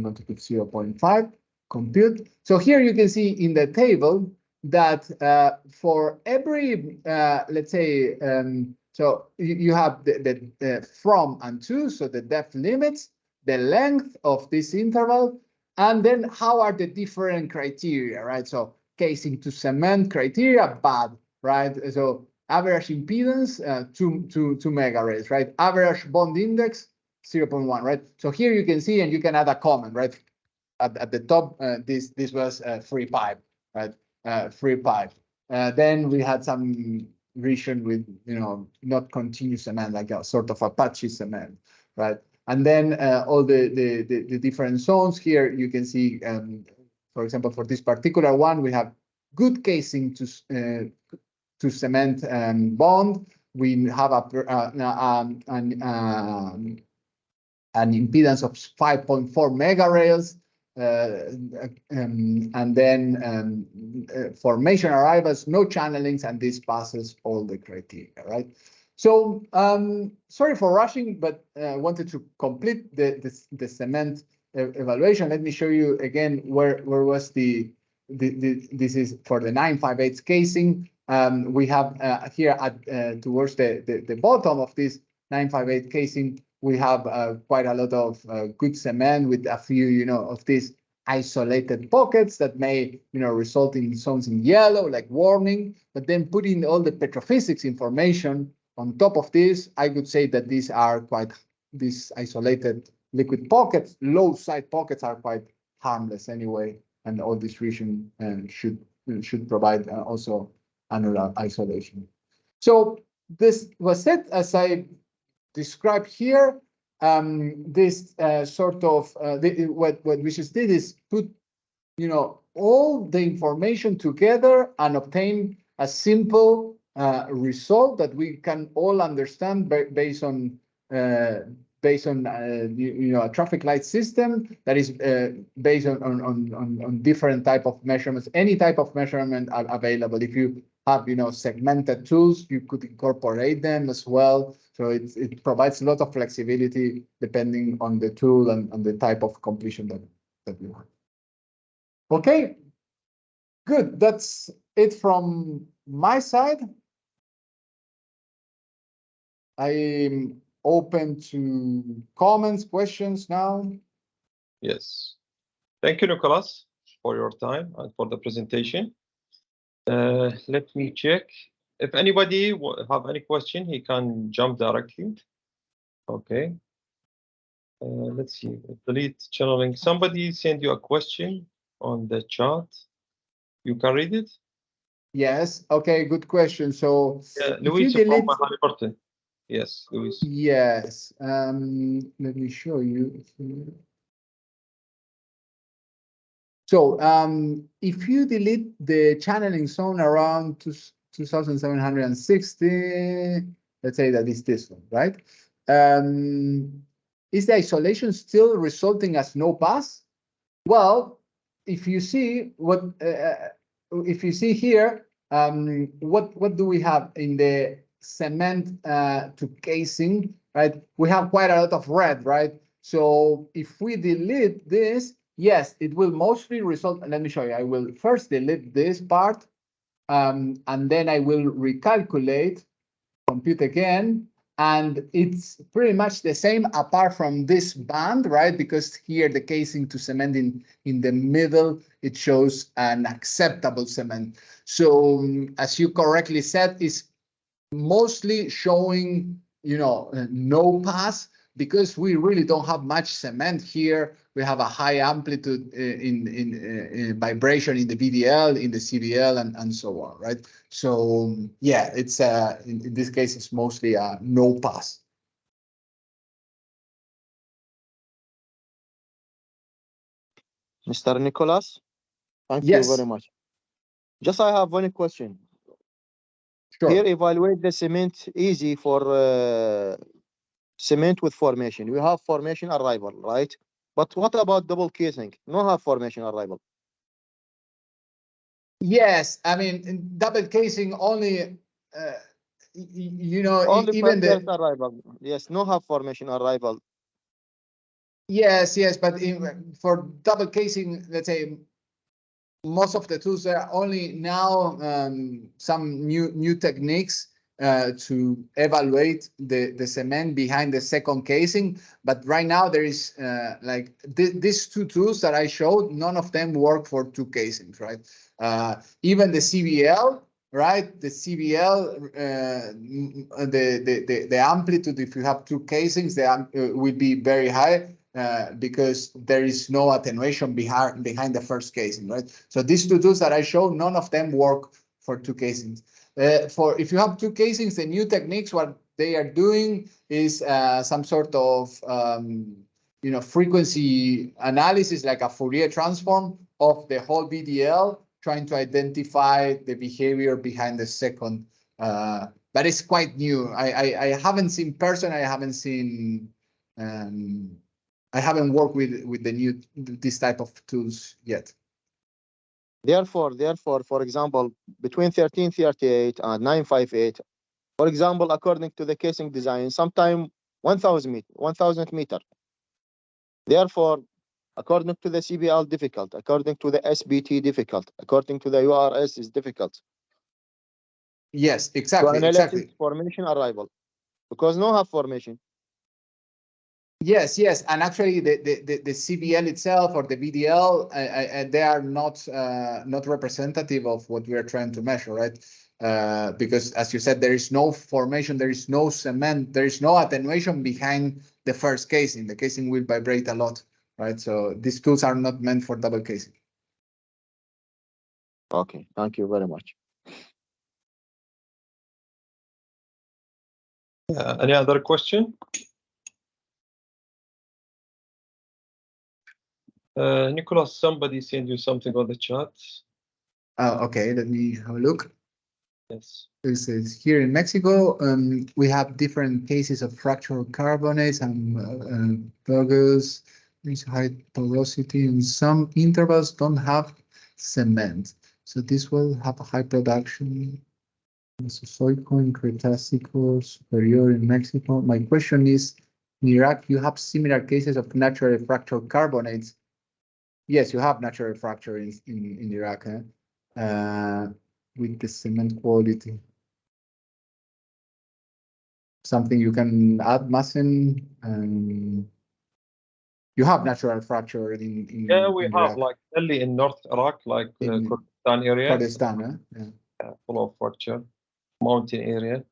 going to put 0.5 compute. So here you can see in the table that for every, let's say, so you have the from and to, so the depth limits, the length of this interval, and then how are the different criteria, right? So casing to cement criteria, bad, right? So average impedance, 2 megarails, right? Average bond index, 0.1, right? So here you can see, and you can add a comment, right? At the top, this was free pipe, right? Free pipe. Then we had some region with, you know, not continuous cement, like a sort of Apache cement, right? And then all the different zones here, you can see, for example, for this particular one, we have good casing to cement bond. We have an impedance of 5.4 megarails. And then formation arrivals, no channelings, and this passes all the criteria, right? So sorry for rushing, but wanted to complete the cement evaluation. Let me show you again where was this is for the 9/5/8 casing. We have here at towards the bottom of this 9/5/8 casing, we have quite a lot of good cement with a few, you know, of these isolated pockets that may, you know, result in zones in yellow, like warning. But then putting all the petrophysics information on top of this, I would say that these are quite, these isolated liquid pockets, low side pockets are quite harmless anyway, and all this region should provide also annular isolation. So this was it, as I described here. This sort of what we just did is put, you know, all the information together and obtain a simple result that we can all understand based on you know, a traffic light system that is based on different type of measurements, any type of measurement available. If you have, you know, segmented tools, you could incorporate them as well. So it provides a lot of flexibility depending on the tool and on the type of completion that you have. Okay, good. That's it from my side. I'm open to comments, questions now. Yes. Thank you, Nicolas, for your time and for the presentation. Let me check. If anybody have any question, he can jump directly. Okay. Let's see. Delete channeling. Somebody sent you a question on the chat. You can read it? Yes. Okay, good question. So Luis from Halliburton. Yes, Luis. Yes. Let me show you. So if you delete the channeling zone around 2760, let's say that is this one, right? Is the isolation still resulting as no pass? Well, if you see what if you see here, what do we have in the cement to casing? right? We have quite a lot of red, right? So if we delete this, yes, it will mostly result. Let me show you. I will first delete this part, and then I will recalculate, compute again, and it's pretty much the same apart from this band, right? Because here the casing to cement in the middle, it shows an acceptable cement. So as you correctly said, it's mostly showing, no pass, because we really don't have much cement here. We have a high amplitude in vibration in the VDL, in the CBL, and so on, right? So yeah, it's in this case, it's mostly a no pass. Mr. Nicolas, thank you Yes, very much. Just I have one question. Here, sure. evaluate the cement easy for cement with formation. We have formation arrival, right? But what about double casing? No have formation arrival. Yes, I mean, in double casing only, Only even first the, arrival. Yes, no have formation arrival. yes, but for double casing, let's say, most of the tools are only now some new techniques to evaluate the cement behind the second casing. But right now there is like these two tools that I showed, none of them work for two casings, right? Even the CBL, right? The CBL, the amplitude, if you have two casings, will be very high. Because there is no attenuation behind the first casing, right? So these two tools that I showed, none of them work for two casings. For if you have two casings, the new techniques, what they are doing is some sort of frequency analysis, like a Fourier transform of the whole VDL, trying to identify the behavior behind the second. But it's quite new. I haven't seen person. I haven't seen. I haven't worked with this type of tools yet. Therefore, for example, between 1338 and 958, for example, according to the casing design, sometime 1,000 meter. Therefore, according to the CBL difficult, according to the SBT difficult, according to the URS is difficult. Yes, So exactly, analysis formation arrival, because no have formation. Yes, and actually the CBL itself or the VDL, they are not representative of what we are trying to measure, right? Because as you said, there is no formation, there is no cement, there is no attenuation behind the first casing. The casing will vibrate a lot, right? So these tools are not meant for double casing. Okay, thank you very much. Any other question? Nicolas, somebody sent you something on the chat. Okay, let me have a look. Yes. It says here in Mexico, we have different cases of fractured carbonates and burgers. There's high porosity, and some intervals don't have cement. So this will have a high production. Mesozoical and Cretacical superior in Mexico. My question is, in Iraq, you have similar cases of naturally fractured carbonates. Yes, you have natural fracture in Iraq, with the cement quality. Something you can add, Masin? You have natural fracture in Yeah, we in have Iraq. like only in North Iraq, like In Kurdistan area. Kurdistan, yeah. Full of fracture, mountain area.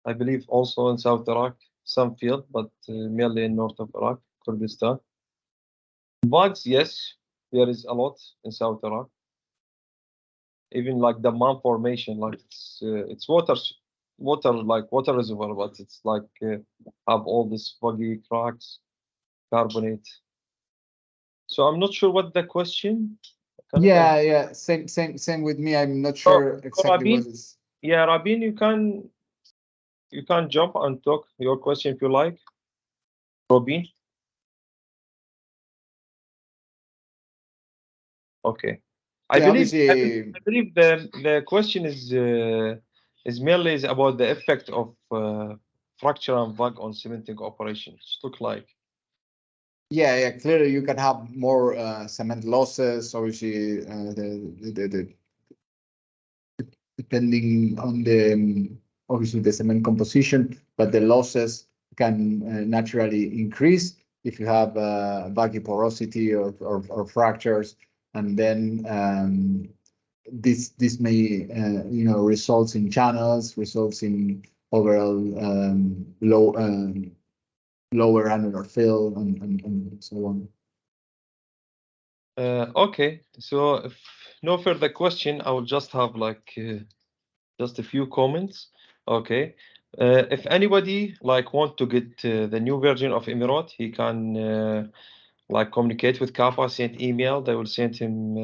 I believe also in South Iraq, some field, but mainly in north of Iraq, Kurdistan. Bugs, yes, there is a lot in South Iraq. Even like the man formation, like it's water like water reservoir, but it's like have all this buggy cracks, carbonate. So I'm not sure what the question. Yeah. Same with me. I'm not sure exactly what is. Yeah, Rabin, you can jump and talk your question if you like. Robin. Okay. I believe the question is mainly about the effect of fracture and bug on cementing operations look like? Yeah, clearly you can have more cement losses. Obviously, depending on the obviously the cement composition, but the losses can naturally increase if you have baggy porosity or fractures, and then this may results in channels, results in overall lower annular fill and so on. Okay, so if no further question, I will just have like just a few comments. Okay, if anybody like want to get the new version of Emeraude, he can like communicate with KAPPA, send email. They will send him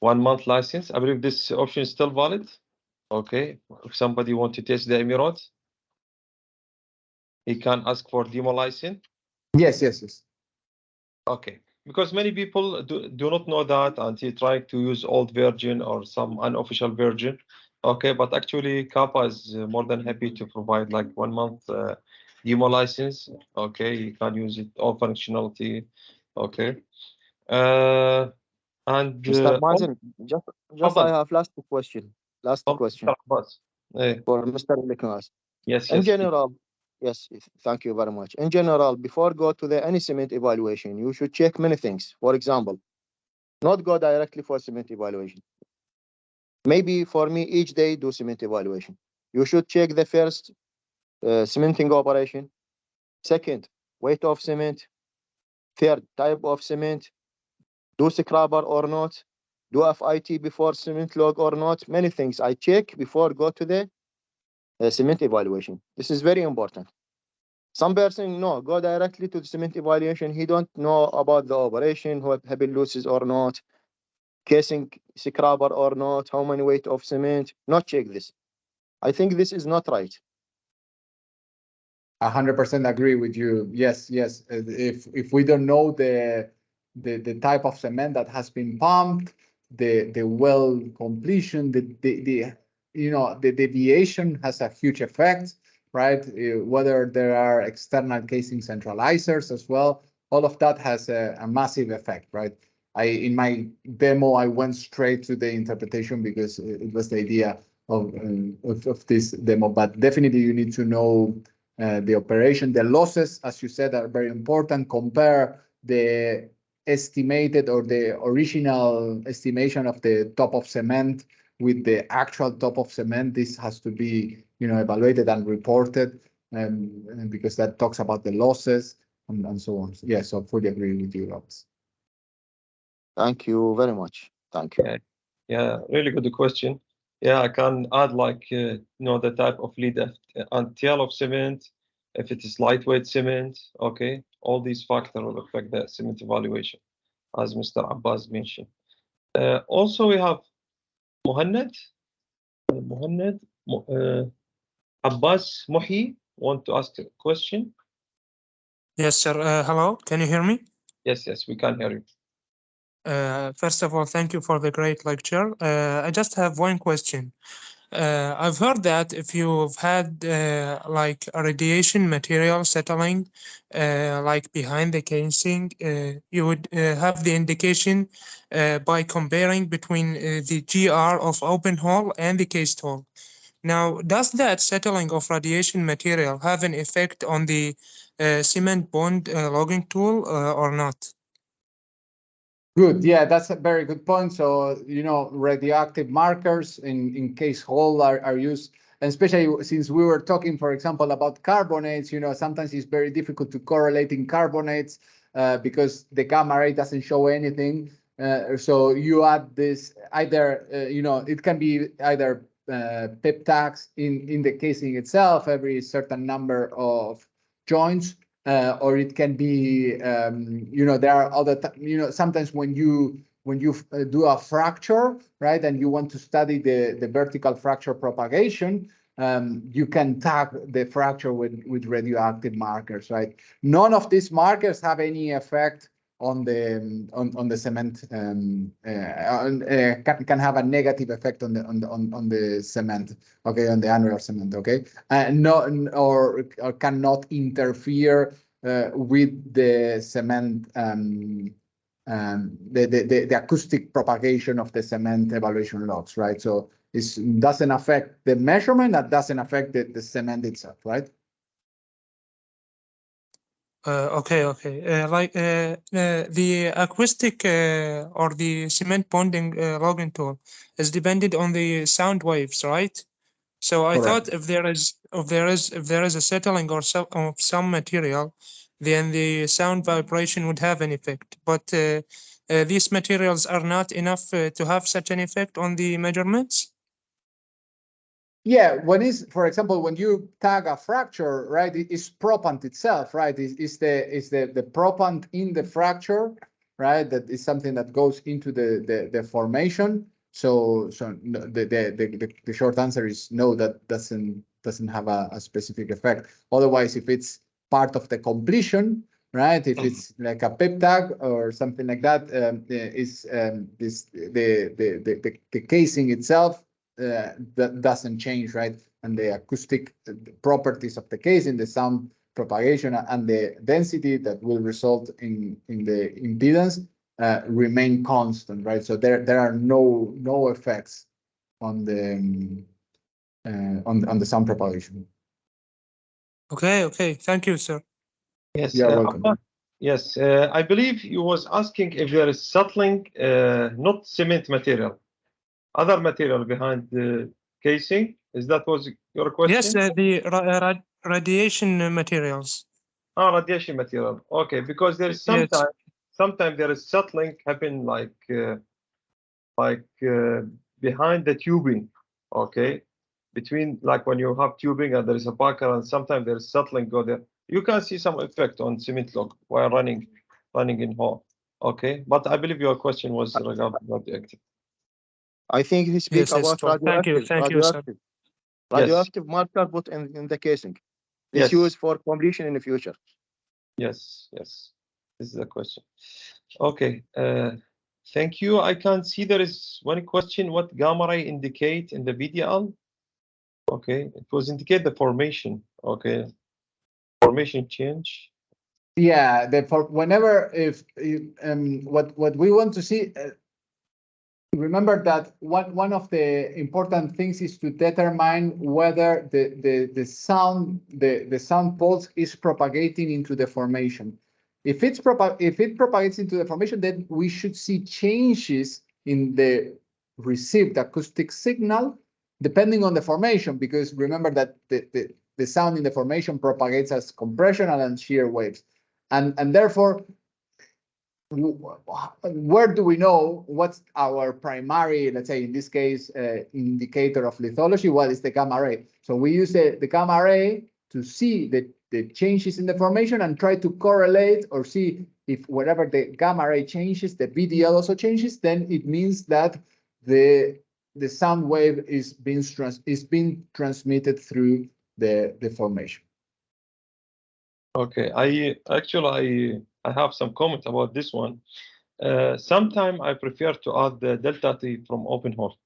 1 month license. I believe this option is still valid. Okay, if somebody want to test the Emeraude, he can ask for demo license. Yes. Okay, because many people do not know that and he try to use old version or some unofficial version. Okay, but actually KAPPA is more than happy to provide like 1 month demo license. Okay, you can use it all functionality. Okay, and Mr. Mazen, just I have last question. For Mr. Nicolas. Yes. In general, yes, thank you very much. In general, before go to the any cement evaluation, you should check many things. For example, not go directly for cement evaluation. Maybe for me, each day do cement evaluation. You should check the first cementing operation, second weight of cement, third type of cement, do scrubber or not, do FIT before cement log or not. Many things I check before go to the cement evaluation. This is very important. Some person go directly to the cement evaluation. He don't know about the operation, heavy losses or not, casing scrubber or not, how many weight of cement. Not check this. I think this is not right. 100% agree with you. Yes. If we don't know the type of cement that has been pumped, the well completion, the deviation has a huge effect, right? Whether there are external casing centralizers as well, all of that has a massive effect, right? In my demo, I went straight to the interpretation because it was the idea of this demo. But definitely, you need to know the operation. The losses, as you said, are very important. Compare the estimated or the original estimation of the top of cement with the actual top of cement. This has to be evaluated and reported, and because that talks about the losses and so on. So, yes, I fully agree with you, Ross. Thank you very much. Thank you. Yeah, really good question. Yeah, I can add like the type of lead and tail of cement, if it is lightweight cement. Okay, all these factors will affect the cement evaluation, as Mr. Abbas mentioned. Also, we have Mohaned Abbas Mohi want to ask a question. Yes, sir. Hello, can you hear me? Yes, we can hear you. First of all, thank you for the great lecture. I just have one question. I've heard that if you've had like a radiation material settling like behind the casing, you would have the indication by comparing between the GR of open hole and the cased hole. Now, does that settling of radiation material have an effect on the cement bond logging tool or not? Good. Yeah, that's a very good point. So, radioactive markers in case hole are used, and especially since we were talking, for example, about carbonates, sometimes it's very difficult to correlate in carbonates because the gamma ray doesn't show anything. So you add this either, it can be either pip tags in the casing itself, every certain number of joints, or it can be, there are other, sometimes when you do a fracture, right, and you want to study the vertical fracture propagation, you can tag the fracture with radioactive markers, right? None of these markers have any effect on the cement, can have a negative effect on the cement, okay, on the annular cement, okay, or cannot interfere with the cement, the acoustic propagation of the cement evaluation logs, right? So it doesn't affect the measurement, that doesn't affect the cement itself, right? Okay. The acoustic or the cement bonding logging tool is dependent on the sound waves, right? So I thought if there is a settling or some material, then the sound vibration would have an effect. But these materials are not enough to have such an effect on the measurements. Yeah, for example, when you tag a fracture, right, it's propant itself, right? Is the propant in the fracture, right? That is something that goes into the formation. So the short answer is no, that doesn't have a specific effect. Otherwise, if it's part of the completion, right? If it's like a pep tag or something like that, the casing itself that doesn't change, right? And the acoustic properties of the casing, the sound propagation and the density that will result in the impedance remain constant, right? So there are no effects on the sound propagation. Okay. Thank you, sir. Yes, you're welcome. Yes, I believe you was asking if there is settling, not cement material, other material behind the casing. Is that was your question? Yes, the radiation materials. Radiation material. Okay, because there is sometimes there is settling happen like behind the tubing. Okay, between like when you have tubing and there is a bucker, and sometimes there is settling go there. You can see some effect on cement log while running in hole. Okay, but I believe your question was regarding radioactive. I think he speaks about radioactive. Thank you, sir. Radioactive marker put in the casing. It's used for completion in the future. Yes. This is the question. Okay. Thank you. I can see there is one question. What gamma ray indicate in the VDL? Okay, it was indicate the formation. Okay, formation change. Yeah, whenever what we want to see. Remember that one of the important things is to determine whether the sound pulse is propagating into the formation. If it propagates into the formation, then we should see changes in the received acoustic signal depending on the formation, because remember that the sound in the formation propagates as compressional and shear waves, and therefore, where do we know what's our primary, let's say in this case, indicator of lithology? Well, it's the gamma ray. So we use the gamma ray to see the changes in the formation and try to correlate or see if wherever the gamma ray changes, the VDL also changes, then it means that the sound wave is being transmitted through the formation. Okay, I have some comment about this one. Sometimes I prefer to add the delta T from open hole.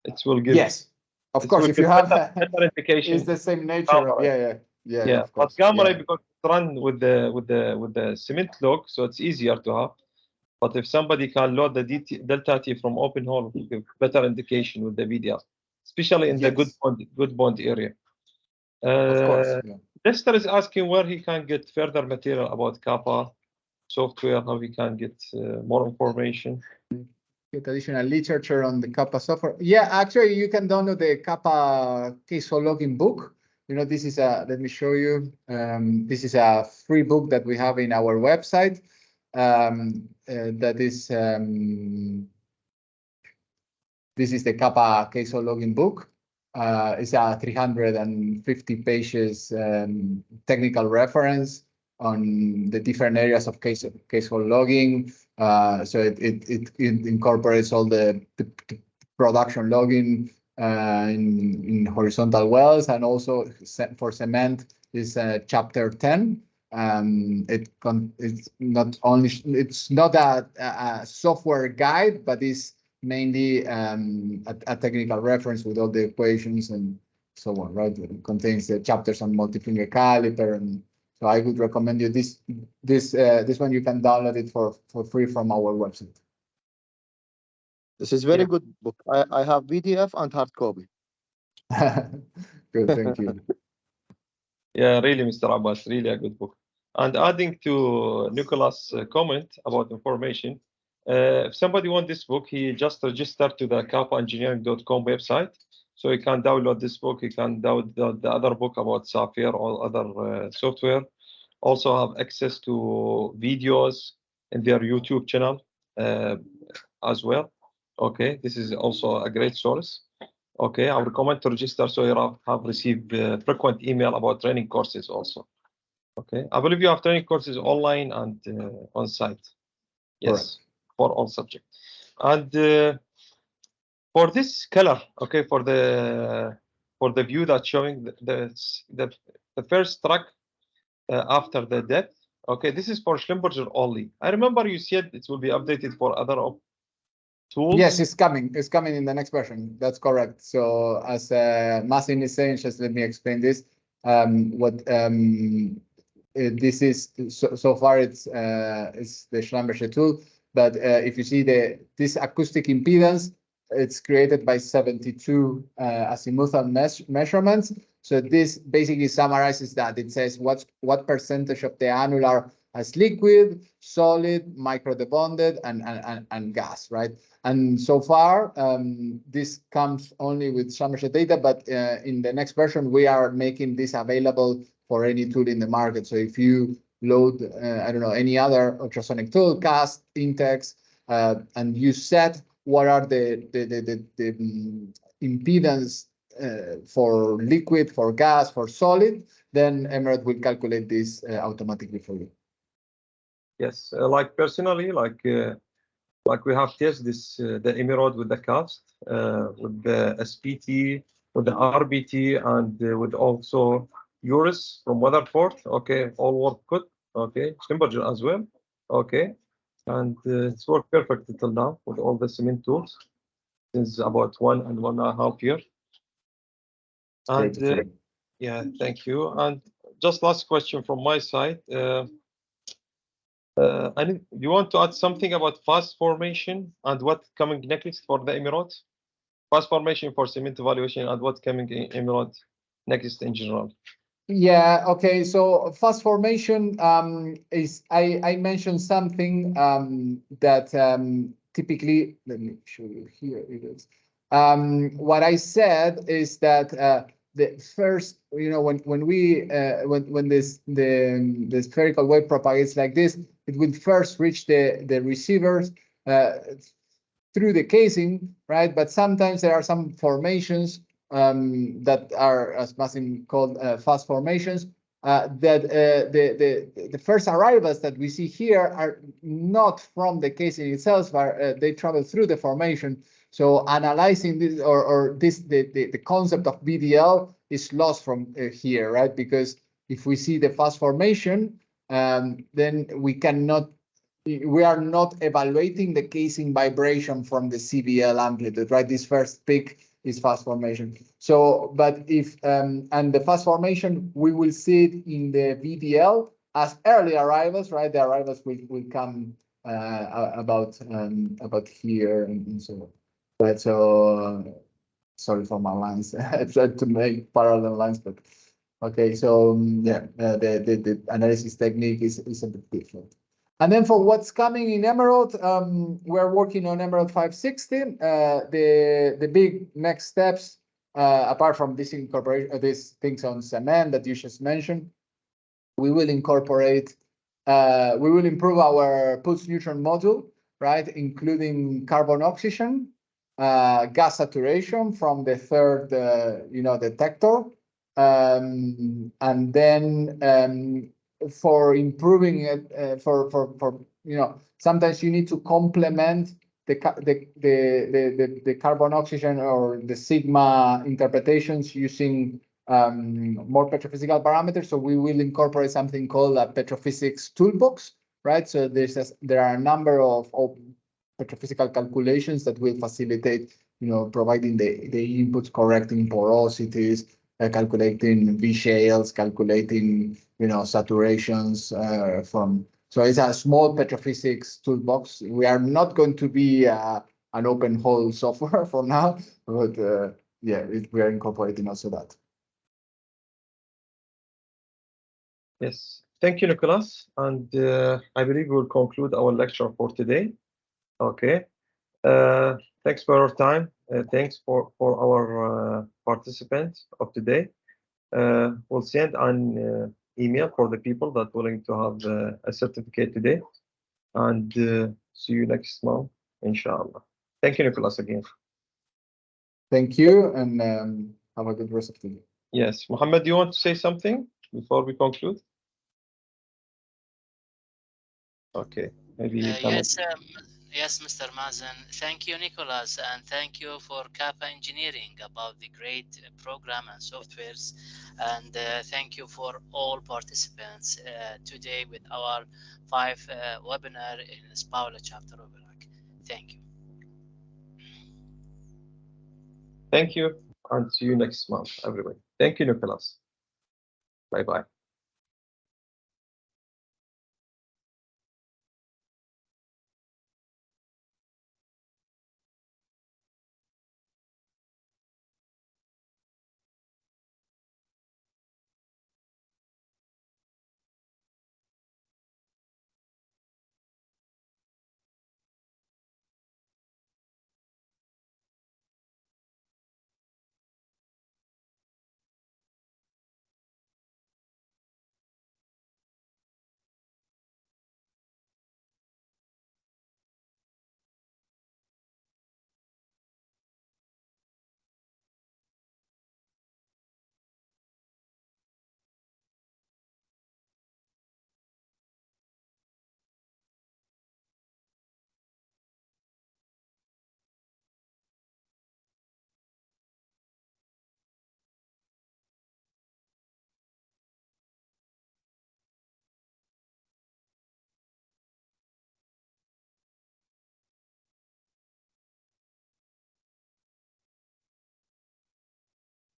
It will give. Yes, of course. If you have better indication, it's the same nature. Yeah. Of course. But gamma ray because it's run with the cement log, so it's easier to have. But if somebody can load the delta T from open hole, it will give better indication with the VDL, especially in the good bond area. Of course. Yeah. Lester is asking where he can get further material about KAPPA software, how he can get more information. Get additional literature on the KAPPA software. Yeah, actually, you can download the KAPPA case logging book. You know, this is let me show you. This is a free book that we have in our website. That is, this is the KAPPA case logging book. It's a 350 pages technical reference on the different areas of case hole logging. So it incorporates all the production logging in horizontal wells, and also for cement is chapter 10. It's not only, it's not a software guide, but it's mainly a technical reference with all the equations and so on, right? It contains the chapters on multi-finger caliper, and so I would recommend you this one. You can download it for free from our website. This is very good book. I have PDF and hard copy. Good, thank you. Yeah, really, Mr. Abbas, really a good book. And adding to Nicolas' comment about information, if somebody wants this book, he just registered to the KAPPAengineering.com website. So you can download this book. You can download the other book about Sapphire or other software. Also have access to videos in their YouTube channel as well. Okay, this is also a great source. Okay, I recommend to register so you have received frequent email about training courses also. Okay, I believe you have training courses online and on site. Yes, correct. For all subjects. And for this color, okay, for the view that's showing the first track after the depth. Okay, this is for Schlumberger only. I remember you said it will be updated for other tools. Yes, it's coming. It's coming in the next version. That's correct. So as Masin is saying, just let me explain this. This is so far it's the Schlumberger tool, but if you see this acoustic impedance, it's created by 72 azimuthal measurements. So this basically summarizes that. It says what percentage of the annular as liquid, solid, micro-debonded, and gas, right? And so far, this comes only with Schlumberger data, but in the next version, we are making this available for any tool in the market. So if you load, I don't know, any other ultrasonic tool, cast, Intex, and you set what are the impedance for liquid, for gas, for solid, then Emeraude will calculate this automatically for you. Yes, like personally, like we have tested this the Emeraude with the cast, with the SPT, with the RBT, and with also Urus from Weatherford. Okay, all work good. Okay, Schlumberger as well. Okay, and it's worked perfect till now with all the cement tools since about 1.5 years. And yeah, thank you. And just last question from my side. You want to add something about fast formation and what coming next for the Emeraude? Fast formation for cement evaluation and what coming in Emeraude next in general? Yeah, okay. So fast formation is, I mentioned something that typically, let me show you here it is. What I said is that the first, when the spherical wave propagates like this, it will first reach the receivers through the casing, right? But sometimes there are some formations that are, as Masin called, fast formations, that the first arrivals that we see here are not from the casing itself, but they travel through the formation. So analyzing this the concept of BDL is lost from here, right? Because if we see the fast formation, then we are not evaluating the casing vibration from the CBL amplitude, right? This first peak is fast formation. So, but if and the fast formation, we will see it in the VDL as early arrivals, right? The arrivals will come about here and so on. Right. So sorry for my lines. I tried to make parallel lines, but okay. So yeah, the analysis technique is a bit different. And then for what's coming in Emeraude, we're working on Emeraude 560. The big next steps, apart from this incorporation, these things on cement that you just mentioned, we will incorporate, we will improve our pulse neutron module, right, including carbon oxygen, gas saturation from the third, detector, and then for improving it, sometimes you need to complement the carbon oxygen or the sigma interpretations using more petrophysical parameters. So we will incorporate something called a petrophysics toolbox, right? So there are a number of petrophysical calculations that will facilitate, providing the inputs, correcting porosities, calculating V shales, calculating, saturations so it's a small petrophysics toolbox. We are not going to be an open hole software for now, but yeah, we are incorporating also that. Yes, thank you, Nicolas. And I believe we'll conclude our lecture for today. Okay. Thanks for your time. Thanks for our participants of today. We'll send an email for the people that willing to have a certificate today. And see you next month, inshallah. Thank you, Nicolas, again. Thank you, and have a good rest of the day. Yes, Mohammed, do you want to say something before we conclude? Okay, maybe you can. Yes, Mr. Mazen. Thank you, Nicolas, and thank you for KAPPA Engineering about the great program and softwares. And thank you for all participants today with our 5 webinar in SPWLA chapter of Iraq. Thank you. Thank you, and see you next month, everyone. Thank you, Nicolas. Bye-bye.